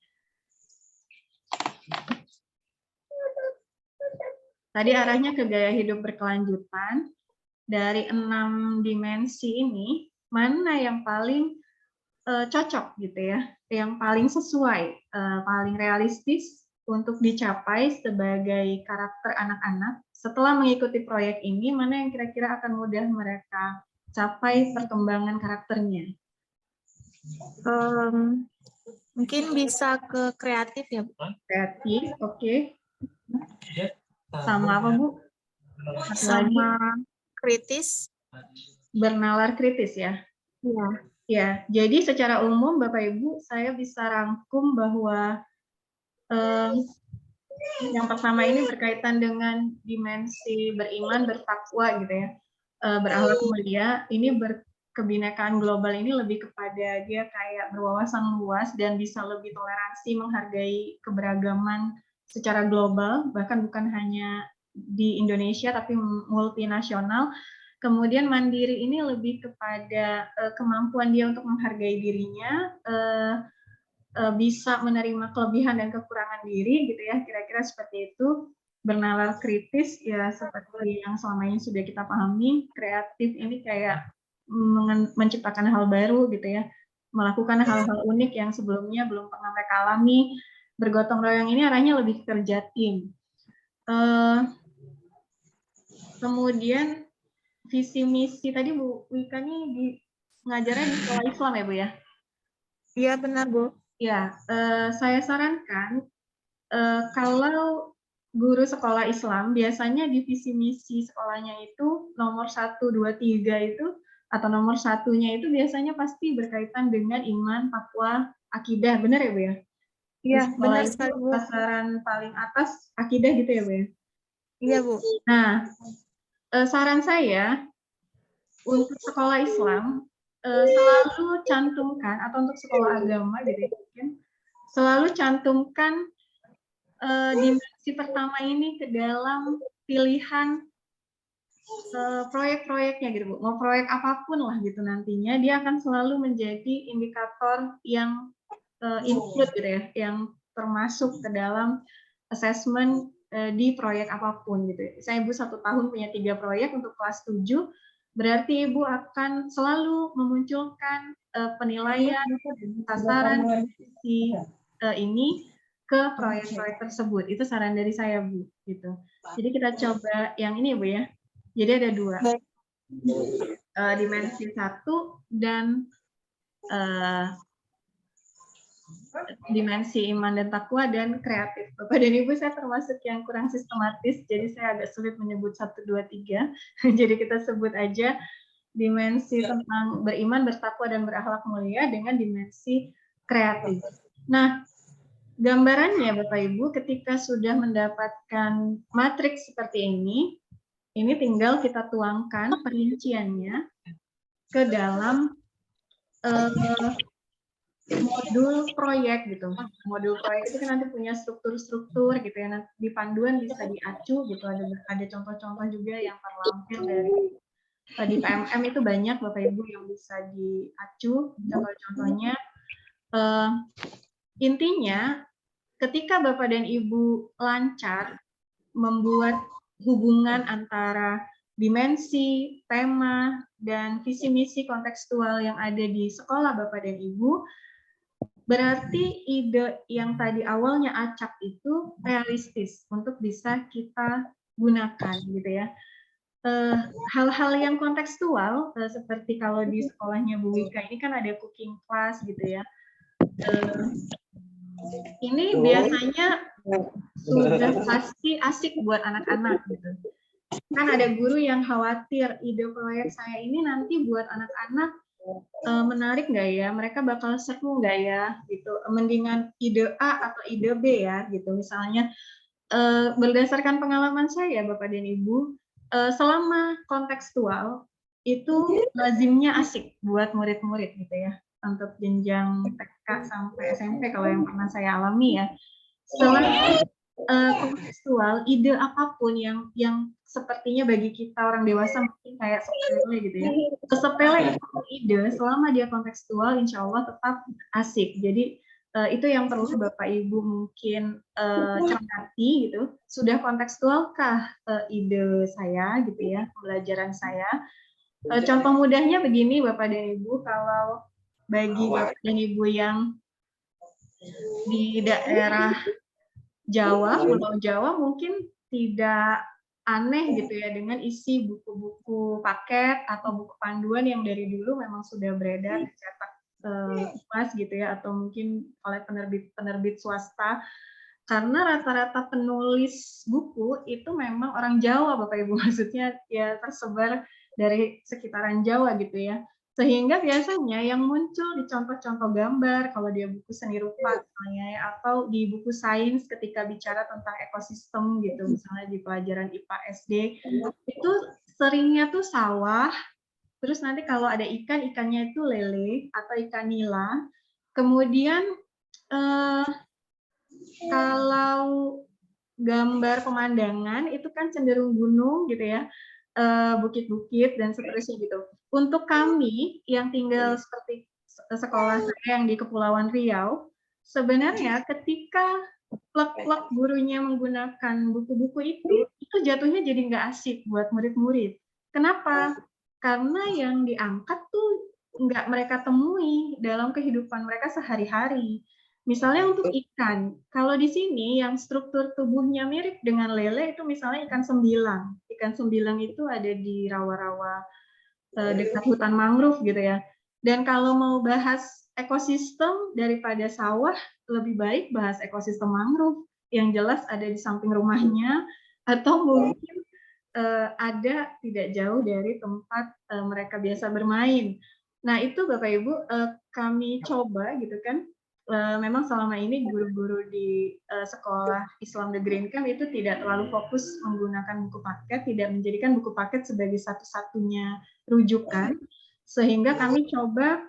Tadi arahnya ke gaya hidup berkelanjutan. Dari 6 dimensi ini, mana yang paling cocok gitu ya, yang paling sesuai, paling realistis untuk dicapai sebagai karakter anak-anak setelah mengikuti proyek ini, mana yang kira-kira akan mudah mereka capai perkembangan karakternya? Mungkin bisa ke kreatif ya, Bu. Kreatif, oke. Sama apa, Bu? Sama kritis. Bernalar kritis ya? Iya. Ya, jadi secara umum Bapak Ibu, saya bisa rangkum bahwa yang pertama ini berkaitan dengan dimensi beriman, bertakwa gitu ya, berakhlak mulia. Ini kebinekaan global ini lebih kepada dia kayak berwawasan luas dan bisa lebih toleransi, menghargai keberagaman secara global, bahkan bukan hanya di Indonesia tapi multinasional. Kemudian mandiri ini lebih kepada kemampuan dia untuk menghargai dirinya, bisa menerima kelebihan dan kekurangan diri gitu ya, kira-kira seperti itu. Bernalar kritis ya seperti yang selama ini sudah kita pahami. Kreatif ini kayak menciptakan hal baru gitu ya, melakukan hal-hal unik yang sebelumnya belum pernah mereka alami. Bergotong royong ini arahnya lebih kerja tim. Kemudian visi misi tadi Bu Wika nih ngajarnya di sekolah Islam ya Bu ya? Iya benar Bu. Ya, saya sarankan kalau guru sekolah Islam biasanya di visi misi sekolahnya itu nomor 1, 2, 3 itu atau nomor satunya itu biasanya pasti berkaitan dengan iman, takwa, akidah, benar ya Bu ya? Di Iya, sekolah benar itu sekali Bu. sasaran paling atas akidah gitu ya Bu ya? Iya Bu. Nah, saran saya untuk sekolah Islam selalu cantumkan, atau untuk sekolah agama gitu ya, mungkin selalu cantumkan dimensi pertama ini ke dalam pilihan proyek-proyeknya gitu Bu. Mau proyek apapun lah gitu nantinya, dia akan selalu menjadi indikator yang include gitu ya, yang termasuk ke dalam assessment di proyek apapun gitu. Saya Ibu 1 tahun punya 3 proyek untuk kelas 7, berarti Ibu akan selalu memunculkan penilaian sasaran ini ke proyek-proyek tersebut. Itu saran dari saya Bu gitu. Jadi kita coba yang ini Bu ya. Jadi ada 2. Dimensi 1 dan dimensi iman dan takwa dan kreatif. Bapak dan Ibu, saya termasuk yang kurang sistematis, jadi saya agak sulit menyebut 1, 2, 3. Jadi kita sebut aja dimensi tentang beriman, bertakwa, dan berakhlak mulia dengan dimensi kreatif. Nah, gambarannya Bapak Ibu, ketika sudah mendapatkan matriks seperti ini tinggal kita tuangkan perinciannya ke dalam modul proyek gitu. Modul proyek itu kan nanti punya struktur-struktur gitu ya. Nanti di panduan bisa diacu gitu. Ada contoh-contoh juga yang terlampir dari di PMM itu banyak Bapak Ibu yang bisa diacu contoh-contohnya. Intinya ketika Bapak dan Ibu lancar membuat hubungan antara dimensi, tema, dan visi misi kontekstual yang ada di sekolah Bapak dan Ibu, berarti ide yang tadi awalnya acak itu realistis untuk bisa kita gunakan gitu ya. Hal-hal yang kontekstual seperti kalau di sekolahnya Bu Wika ini kan ada cooking class gitu ya. Ini biasanya sudah pasti asik buat anak-anak gitu. Kan ada guru yang khawatir ide proyek saya ini nanti buat anak-anak menarik nggak ya? Mereka bakal seru nggak ya? Gitu. Mendingan ide A atau ide B ya? Gitu. Misalnya berdasarkan pengalaman saya, Bapak dan Ibu, selama kontekstual itu lazimnya asik buat murid-murid gitu ya. Untuk jenjang TK sampai SMP kalau yang pernah saya alami ya. Selama kontekstual, ide apapun yang sepertinya bagi kita orang dewasa mungkin kayak sepele gitu ya. Sepele ide, selama dia kontekstual, insya Allah tetap asik. Jadi itu yang perlu Bapak Ibu mungkin cermati gitu. Sudah kontekstualkah ide saya gitu ya, pembelajaran saya? Contoh mudahnya begini Bapak dan Ibu, kalau bagi Bapak dan Ibu yang di daerah Jawa, Pulau Jawa mungkin tidak aneh gitu ya dengan isi buku-buku paket atau buku panduan yang dari dulu memang sudah beredar dicetak kelas gitu ya, atau mungkin oleh penerbit swasta, karena rata-rata penulis buku itu memang orang Jawa Bapak Ibu, maksudnya ya tersebar dari sekitaran Jawa gitu ya. Sehingga biasanya yang muncul di contoh-contoh gambar, kalau dia buku seni rupa misalnya, ya, atau di buku sains ketika bicara tentang ekosistem gitu, misalnya di pelajaran IPA SD, itu seringnya tuh sawah, terus nanti kalau ada ikan, ikannya itu lele atau ikan nila. Kemudian kalau gambar pemandangan itu kan cenderung gunung gitu ya, bukit-bukit dan seterusnya gitu. Untuk kami yang tinggal seperti sekolah saya yang di Kepulauan Riau, sebenarnya ketika plek-plek gurunya menggunakan buku-buku itu jatuhnya jadi nggak asik buat murid-murid. Kenapa? Karena yang diangkat tuh nggak mereka temui dalam kehidupan mereka sehari-hari. Misalnya untuk ikan, kalau di sini yang struktur tubuhnya mirip dengan lele itu misalnya ikan sembilang. Ikan sembilang itu ada di rawa-rawa dekat hutan mangrove gitu ya. Dan kalau mau bahas ekosistem daripada sawah, lebih baik bahas ekosistem mangrove. yang jelas ada di samping rumahnya, atau mungkin ada tidak jauh dari tempat mereka biasa bermain. Nah, itu Bapak Ibu kami coba gitu kan. Memang selama ini guru-guru di sekolah Islam The Green Camp itu tidak terlalu fokus menggunakan buku paket, tidak menjadikan buku paket sebagai satu-satunya rujukan, sehingga kami coba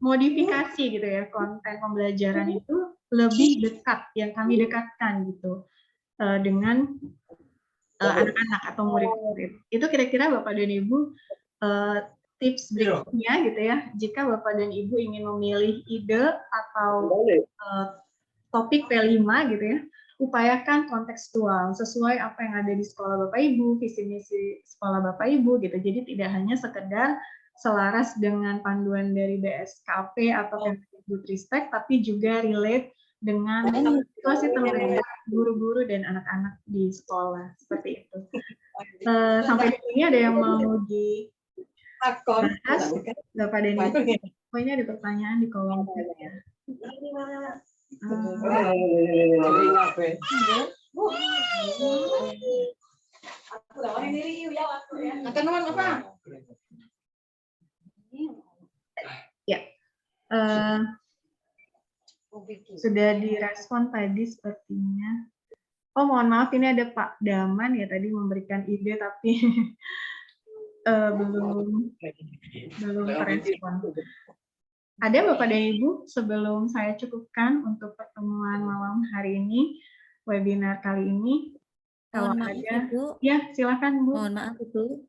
modifikasi gitu ya, konten pembelajaran itu lebih dekat, yang kami dekatkan gitu dengan anak-anak atau murid-murid. Itu kira-kira Bapak dan Ibu tips berikutnya gitu ya, jika Bapak dan Ibu ingin memilih ide atau topik P5 gitu ya, upayakan kontekstual sesuai apa yang ada di sekolah Bapak Ibu, visi misi sekolah Bapak Ibu gitu. Jadi tidak hanya sekedar selaras dengan panduan dari BSKP atau Kemdikbudristek, tapi juga relate dengan situasi terkait guru-guru dan anak-anak di sekolah seperti itu. Sampai di sini ada yang mau dibahas, Bapak dan Ibu? Pokoknya ada pertanyaan di kolom chat ya. Ya, sudah direspon tadi sepertinya. Oh, mohon maaf, ini ada Pak Daman ya tadi memberikan ide tapi belum terespon. Ada Bapak dan Ibu, sebelum saya cukupkan untuk pertemuan malam hari ini, webinar kali ini, kalau Mohon maaf, ada, Ibu. ya silakan Bu. Mohon maaf Ibu,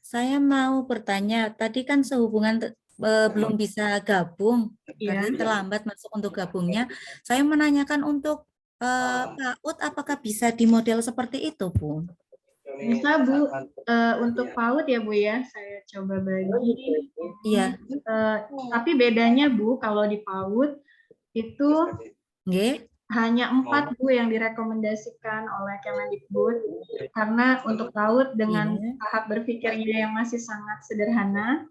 saya mau bertanya, tadi kan sehubungan belum bisa gabung, Iya. berarti terlambat masuk untuk gabungnya. Saya menanyakan untuk PAUD, apakah bisa di model seperti itu, Bu? Bisa Bu, untuk PAUD ya Bu ya, saya coba bagi. Iya. Tapi bedanya Bu, kalau di PAUD itu hanya 4 Bu yang direkomendasikan oleh Kemendikbud, karena untuk PAUD dengan tahap berpikirnya yang masih sangat sederhana,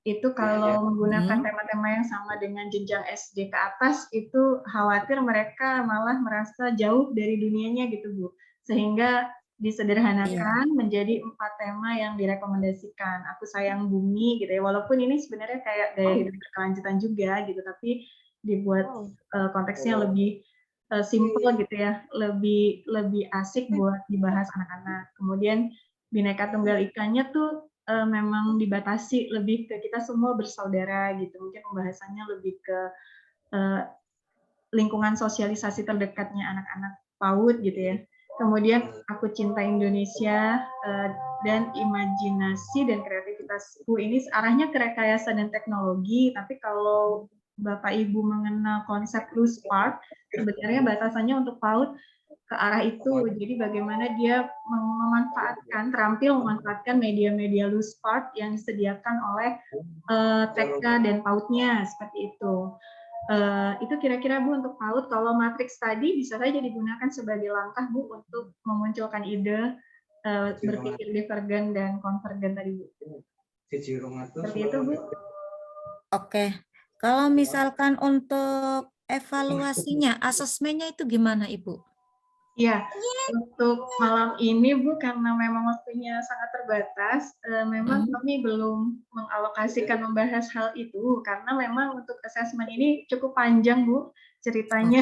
itu kalau menggunakan tema-tema yang sama dengan jenjang SD ke atas, itu khawatir mereka malah merasa jauh dari dunianya gitu Bu, sehingga disederhanakan menjadi 4 tema yang direkomendasikan. Aku sayang bumi gitu ya, walaupun ini sebenarnya kayak gaya hidup berkelanjutan juga gitu, tapi dibuat konteksnya lebih simple gitu ya, lebih asik buat dibahas anak-anak. Kemudian Bhinneka Tunggal Ikanya tuh memang dibatasi lebih ke kita semua bersaudara gitu, mungkin pembahasannya lebih ke lingkungan sosialisasi terdekatnya anak-anak PAUD gitu ya. Kemudian Aku Cinta Indonesia dan imajinasi dan kreativitasku ini arahnya ke rekayasa dan teknologi, tapi kalau Bapak Ibu mengenal konsep loose part, sebenarnya batasannya untuk PAUD ke arah itu. Jadi bagaimana dia terampil memanfaatkan media-media loose part yang disediakan oleh TK dan PAUD-nya seperti itu. Itu kira-kira Bu untuk PAUD. Kalau matriks tadi bisa saja digunakan sebagai langkah Bu untuk memunculkan ide berpikir divergen dan konvergen tadi Bu. Seperti itu Bu. Oke, kalau misalkan untuk evaluasinya, asesmennya itu gimana Ibu? Ya, untuk malam ini Bu, karena memang waktunya sangat terbatas, memang kami belum mengalokasikan membahas hal itu, karena memang untuk asesmen ini cukup panjang Bu ceritanya,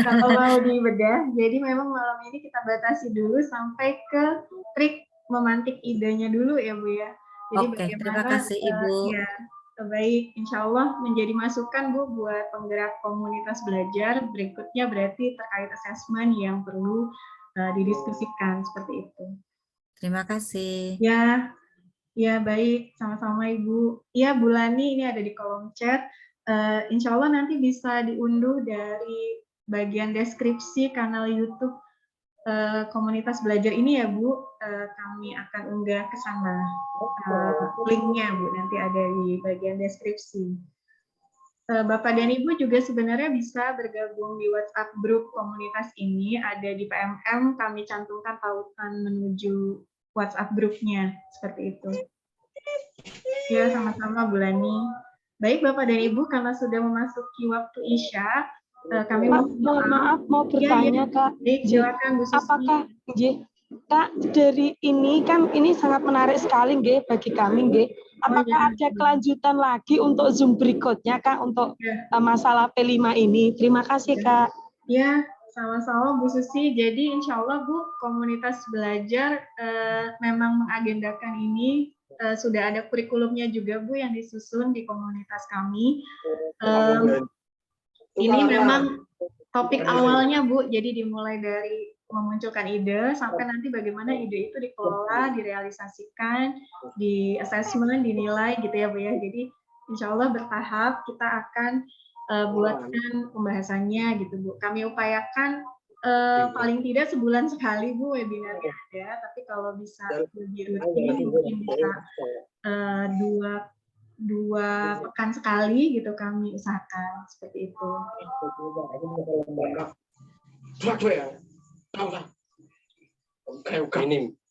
kalau mau dibedah. Jadi memang malam ini kita batasi dulu sampai ke trik memantik idenya dulu ya Bu ya. Jadi Oke, terima kasih Ibu. Ya, baik, insya Allah menjadi masukan Bu buat penggerak komunitas belajar. Berikutnya berarti terkait asesmen yang perlu didiskusikan seperti itu. Terima kasih. Ya baik, sama-sama Ibu. Ya Bu Lani ini ada di kolom chat. Insya Allah nanti bisa diunduh dari bagian deskripsi kanal YouTube komunitas belajar ini ya Bu, kami akan unggah ke sana linknya Bu, nanti ada di bagian deskripsi. Bapak dan Ibu juga sebenarnya bisa bergabung di WhatsApp grup komunitas ini, ada di PMM, kami cantumkan tautan menuju WhatsApp grupnya, seperti itu. Ya, sama-sama Bu Lani. Baik Bapak dan Ibu, karena sudah memasuki waktu Isya, Kami Mohon maaf mau Iya, bertanya Kak. silakan Bu Susi. Apakah Kak, dari ini kan ini sangat menarik sekali nggih bagi kami nggih. Apakah ada kelanjutan lagi untuk Zoom berikutnya Kak untuk masalah P5 ini? Terima kasih Kak. Ya, sama-sama Bu Susi. Jadi insya Allah Bu, komunitas belajar memang mengagendakan ini. Sudah ada kurikulumnya juga Bu yang disusun di komunitas kami. Ini memang topik awalnya Bu, jadi dimulai dari memunculkan ide sampai nanti bagaimana ide itu dikelola, direalisasikan, di assessment, dinilai gitu ya Bu ya. Jadi insya Allah bertahap kita akan buatkan pembahasannya gitu Bu. Kami upayakan paling tidak sebulan sekali Bu webinarnya ada, tapi kalau bisa lebih rutin mungkin bisa dua pekan sekali gitu kami usahakan seperti itu.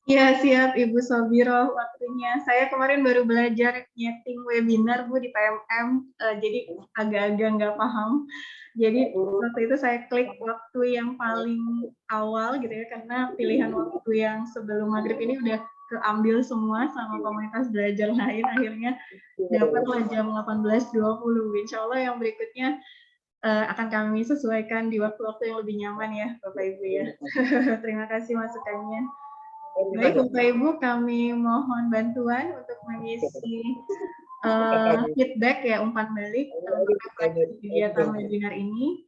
Ya siap Ibu Sobiro waktunya. Saya kemarin baru belajar nyeting webinar Bu di PMM, jadi agak-agak nggak paham. Jadi waktu itu saya klik waktu yang paling awal gitu ya, karena pilihan waktu yang sebelum maghrib ini udah keambil semua sama komunitas belajar lain, akhirnya dapatlah jam 18.20. Insya Allah yang berikutnya akan kami sesuaikan di waktu-waktu yang lebih nyaman ya Bapak Ibu ya. Terima kasih masukannya. Baik Bapak Ibu, kami mohon bantuan untuk mengisi feedback ya, umpan balik untuk kegiatan webinar ini.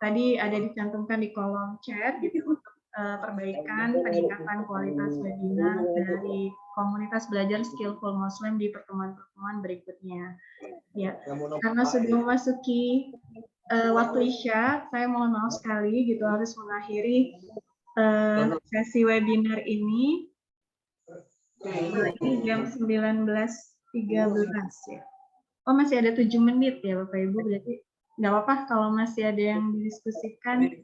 Tadi ada dicantumkan di kolom chat gitu untuk perbaikan peningkatan kualitas webinar dari komunitas belajar skillful Muslim di pertemuan-pertemuan berikutnya. Ya, karena sudah memasuki waktu Isya, saya mohon maaf sekali gitu harus mengakhiri sesi webinar ini. Ini jam 19.13 ya. Oh masih ada 7 menit ya Bapak Ibu, berarti nggak apa-apa kalau masih ada yang didiskusikan.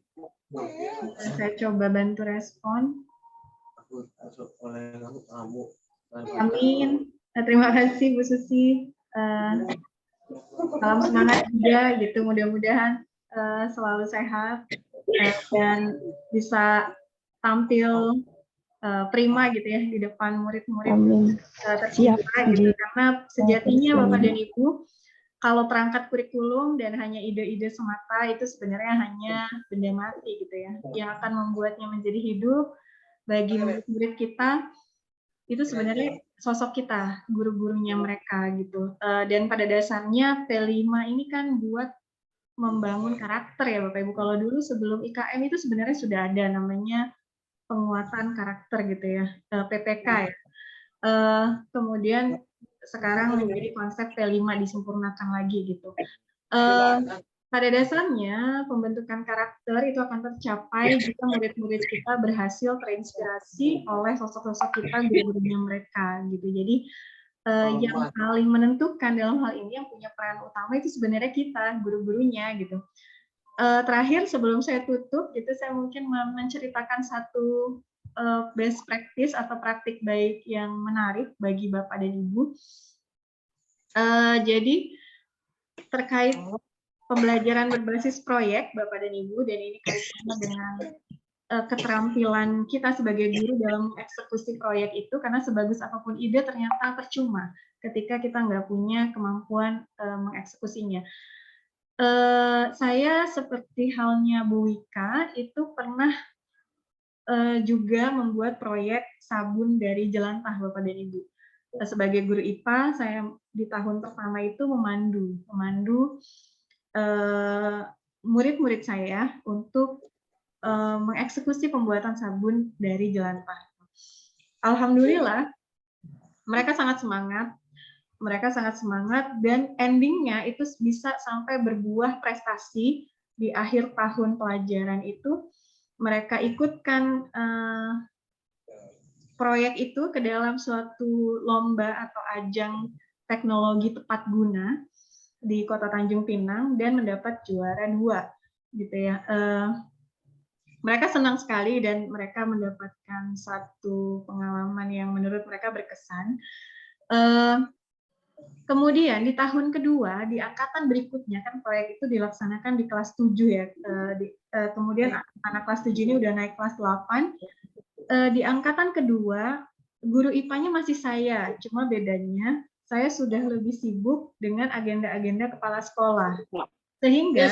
Saya coba bantu respon. Amin. Terima kasih Bu Susi. Salam semangat juga gitu. Mudah-mudahan selalu sehat dan bisa tampil prima gitu ya di depan murid-murid tercinta gitu. Karena sejatinya Bapak dan Ibu, kalau perangkat kurikulum dan hanya ide-ide semata itu sebenarnya hanya benda mati gitu ya. Yang akan membuatnya menjadi hidup bagi murid-murid kita itu sebenarnya sosok kita, guru-gurunya mereka gitu. Dan pada dasarnya P5 ini kan buat membangun karakter ya Bapak Ibu. Kalau dulu sebelum IKM itu sebenarnya sudah ada namanya penguatan karakter gitu ya, PPK ya. Kemudian sekarang menjadi konsep P5 disempurnakan lagi gitu. Pada dasarnya pembentukan karakter itu akan tercapai jika murid-murid kita berhasil terinspirasi oleh sosok-sosok kita, guru-gurunya mereka gitu. Jadi yang paling menentukan dalam hal ini yang punya peran utama itu sebenarnya kita, guru-gurunya gitu. Terakhir sebelum saya tutup gitu, saya mungkin menceritakan satu best practice atau praktik baik yang menarik bagi Bapak dan Ibu. Jadi terkait pembelajaran berbasis proyek Bapak dan Ibu, dan ini kaitannya dengan keterampilan kita sebagai guru dalam mengeksekusi proyek itu, karena sebagus apapun ide ternyata percuma ketika kita nggak punya kemampuan mengeksekusinya. Saya seperti halnya Bu Wika itu pernah juga membuat proyek sabun dari jelantah Bapak dan Ibu. Sebagai guru IPA, saya di tahun pertama itu memandu murid-murid saya untuk mengeksekusi pembuatan sabun dari jelantah. Alhamdulillah, mereka sangat semangat. Dan endingnya itu bisa sampai berbuah prestasi di akhir tahun pelajaran itu. Mereka ikutkan proyek itu ke dalam suatu lomba atau ajang teknologi tepat guna di Kota Tanjung Pinang dan mendapat juara 2 gitu ya. Mereka senang sekali dan mereka mendapatkan satu pengalaman yang menurut mereka berkesan. Kemudian di tahun kedua, di angkatan berikutnya, kan proyek itu dilaksanakan di kelas 7 ya. Kemudian anak kelas 7 ini udah naik kelas 8. Di angkatan kedua, guru IPA-nya masih saya, cuma bedanya saya sudah lebih sibuk dengan agenda-agenda kepala sekolah. Sehingga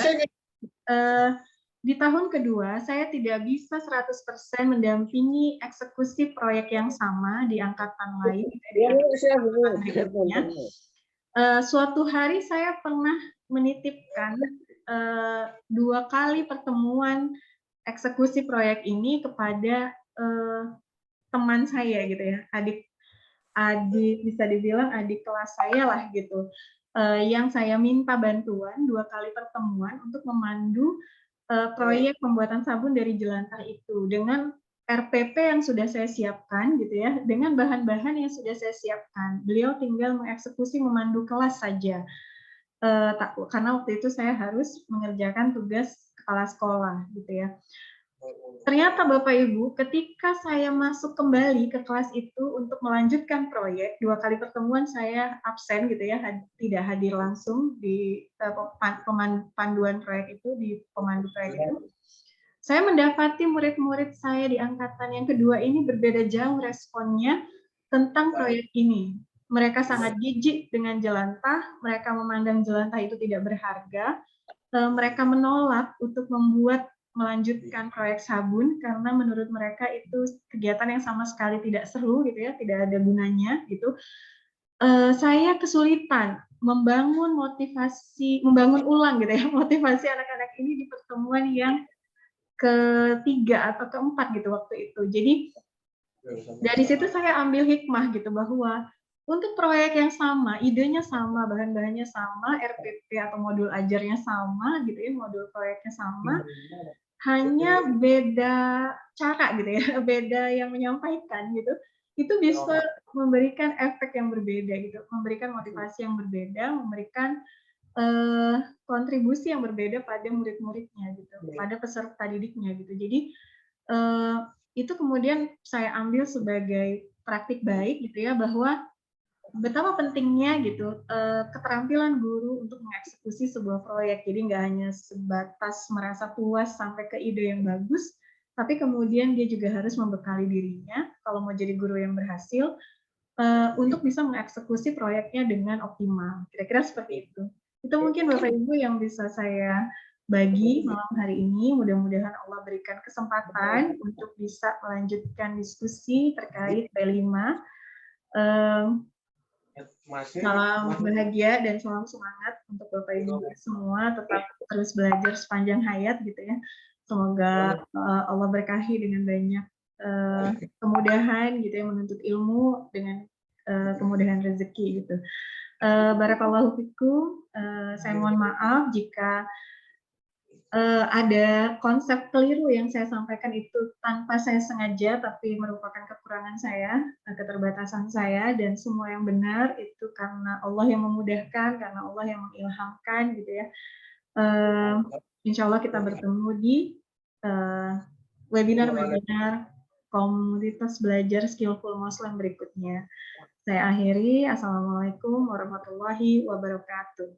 di tahun kedua, saya tidak bisa 100% mendampingi eksekusi proyek yang sama di angkatan lain. Di angkatan berikutnya. Suatu hari saya pernah menitipkan 2 kali pertemuan eksekusi proyek ini kepada teman saya gitu ya, adik bisa dibilang adik kelas saya lah gitu, yang saya minta bantuan 2 kali pertemuan untuk memandu proyek pembuatan sabun dari jelantah itu dengan RPP yang sudah saya siapkan gitu ya, dengan bahan-bahan yang sudah saya siapkan. Beliau tinggal mengeksekusi memandu kelas saja. Karena waktu itu saya harus mengerjakan tugas kepala sekolah gitu ya. Ternyata Bapak Ibu, ketika saya masuk kembali ke kelas itu untuk melanjutkan proyek, 2 kali pertemuan saya absen gitu ya, tidak hadir langsung di panduan proyek itu, di pemandu proyek itu. Saya mendapati murid-murid saya di angkatan yang kedua ini berbeda jauh responnya tentang proyek ini. Mereka sangat jijik dengan jelantah, mereka memandang jelantah itu tidak berharga, mereka menolak untuk melanjutkan proyek sabun karena menurut mereka itu kegiatan yang sama sekali tidak seru gitu ya, tidak ada gunanya gitu. Saya kesulitan membangun ulang gitu ya, motivasi anak-anak ini di pertemuan yang ketiga atau keempat gitu waktu itu. Jadi dari situ saya ambil hikmah gitu bahwa untuk proyek yang sama, idenya sama, bahan-bahannya sama, RPP atau modul ajarnya sama gitu ya, modul proyeknya sama, hanya beda cara gitu ya, beda yang menyampaikan gitu. Itu bisa memberikan efek yang berbeda gitu, memberikan motivasi yang berbeda, memberikan kontribusi yang berbeda pada murid-muridnya gitu, pada peserta didiknya gitu. Jadi itu kemudian saya ambil sebagai praktik baik gitu ya, bahwa betapa pentingnya gitu keterampilan guru untuk mengeksekusi sebuah proyek. Jadi nggak hanya sebatas merasa puas sampai ke ide yang bagus, tapi kemudian dia juga harus membekali dirinya kalau mau jadi guru yang berhasil untuk bisa mengeksekusi proyeknya dengan optimal. Kira-kira seperti itu. Itu mungkin Bapak Ibu yang bisa saya bagi malam hari ini. Mudah-mudahan Allah berikan kesempatan untuk bisa melanjutkan diskusi terkait B5. Salam bahagia dan salam semangat untuk Bapak Ibu semua, tetap terus belajar sepanjang hayat gitu ya. Semoga Allah berkahi dengan banyak kemudahan gitu ya, menuntut ilmu dengan kemudahan rezeki gitu. Barakallahu fikum. Saya mohon maaf jika ada konsep keliru yang saya sampaikan itu tanpa saya sengaja, tapi merupakan kekurangan saya, keterbatasan saya, dan semua yang benar itu karena Allah yang memudahkan, karena Allah yang mengilhamkan gitu ya. Insya Allah kita bertemu di webinar-webinar komunitas belajar skillful Muslim berikutnya. Saya akhiri. Assalamualaikum warahmatullahi wabarakatuh.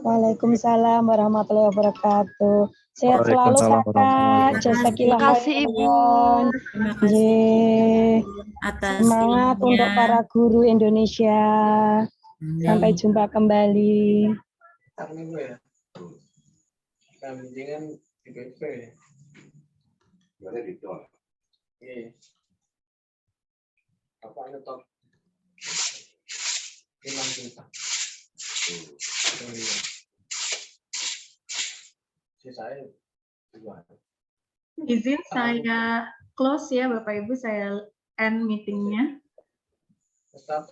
Waalaikumsalam warahmatullahi wabarakatuh. Sehat selalu Kakak. Jazakillah khairan. Terima kasih atas Semangat ilmunya. untuk para guru Indonesia. Sampai jumpa kembali. Izin saya close ya Bapak Ibu, saya end meetingnya.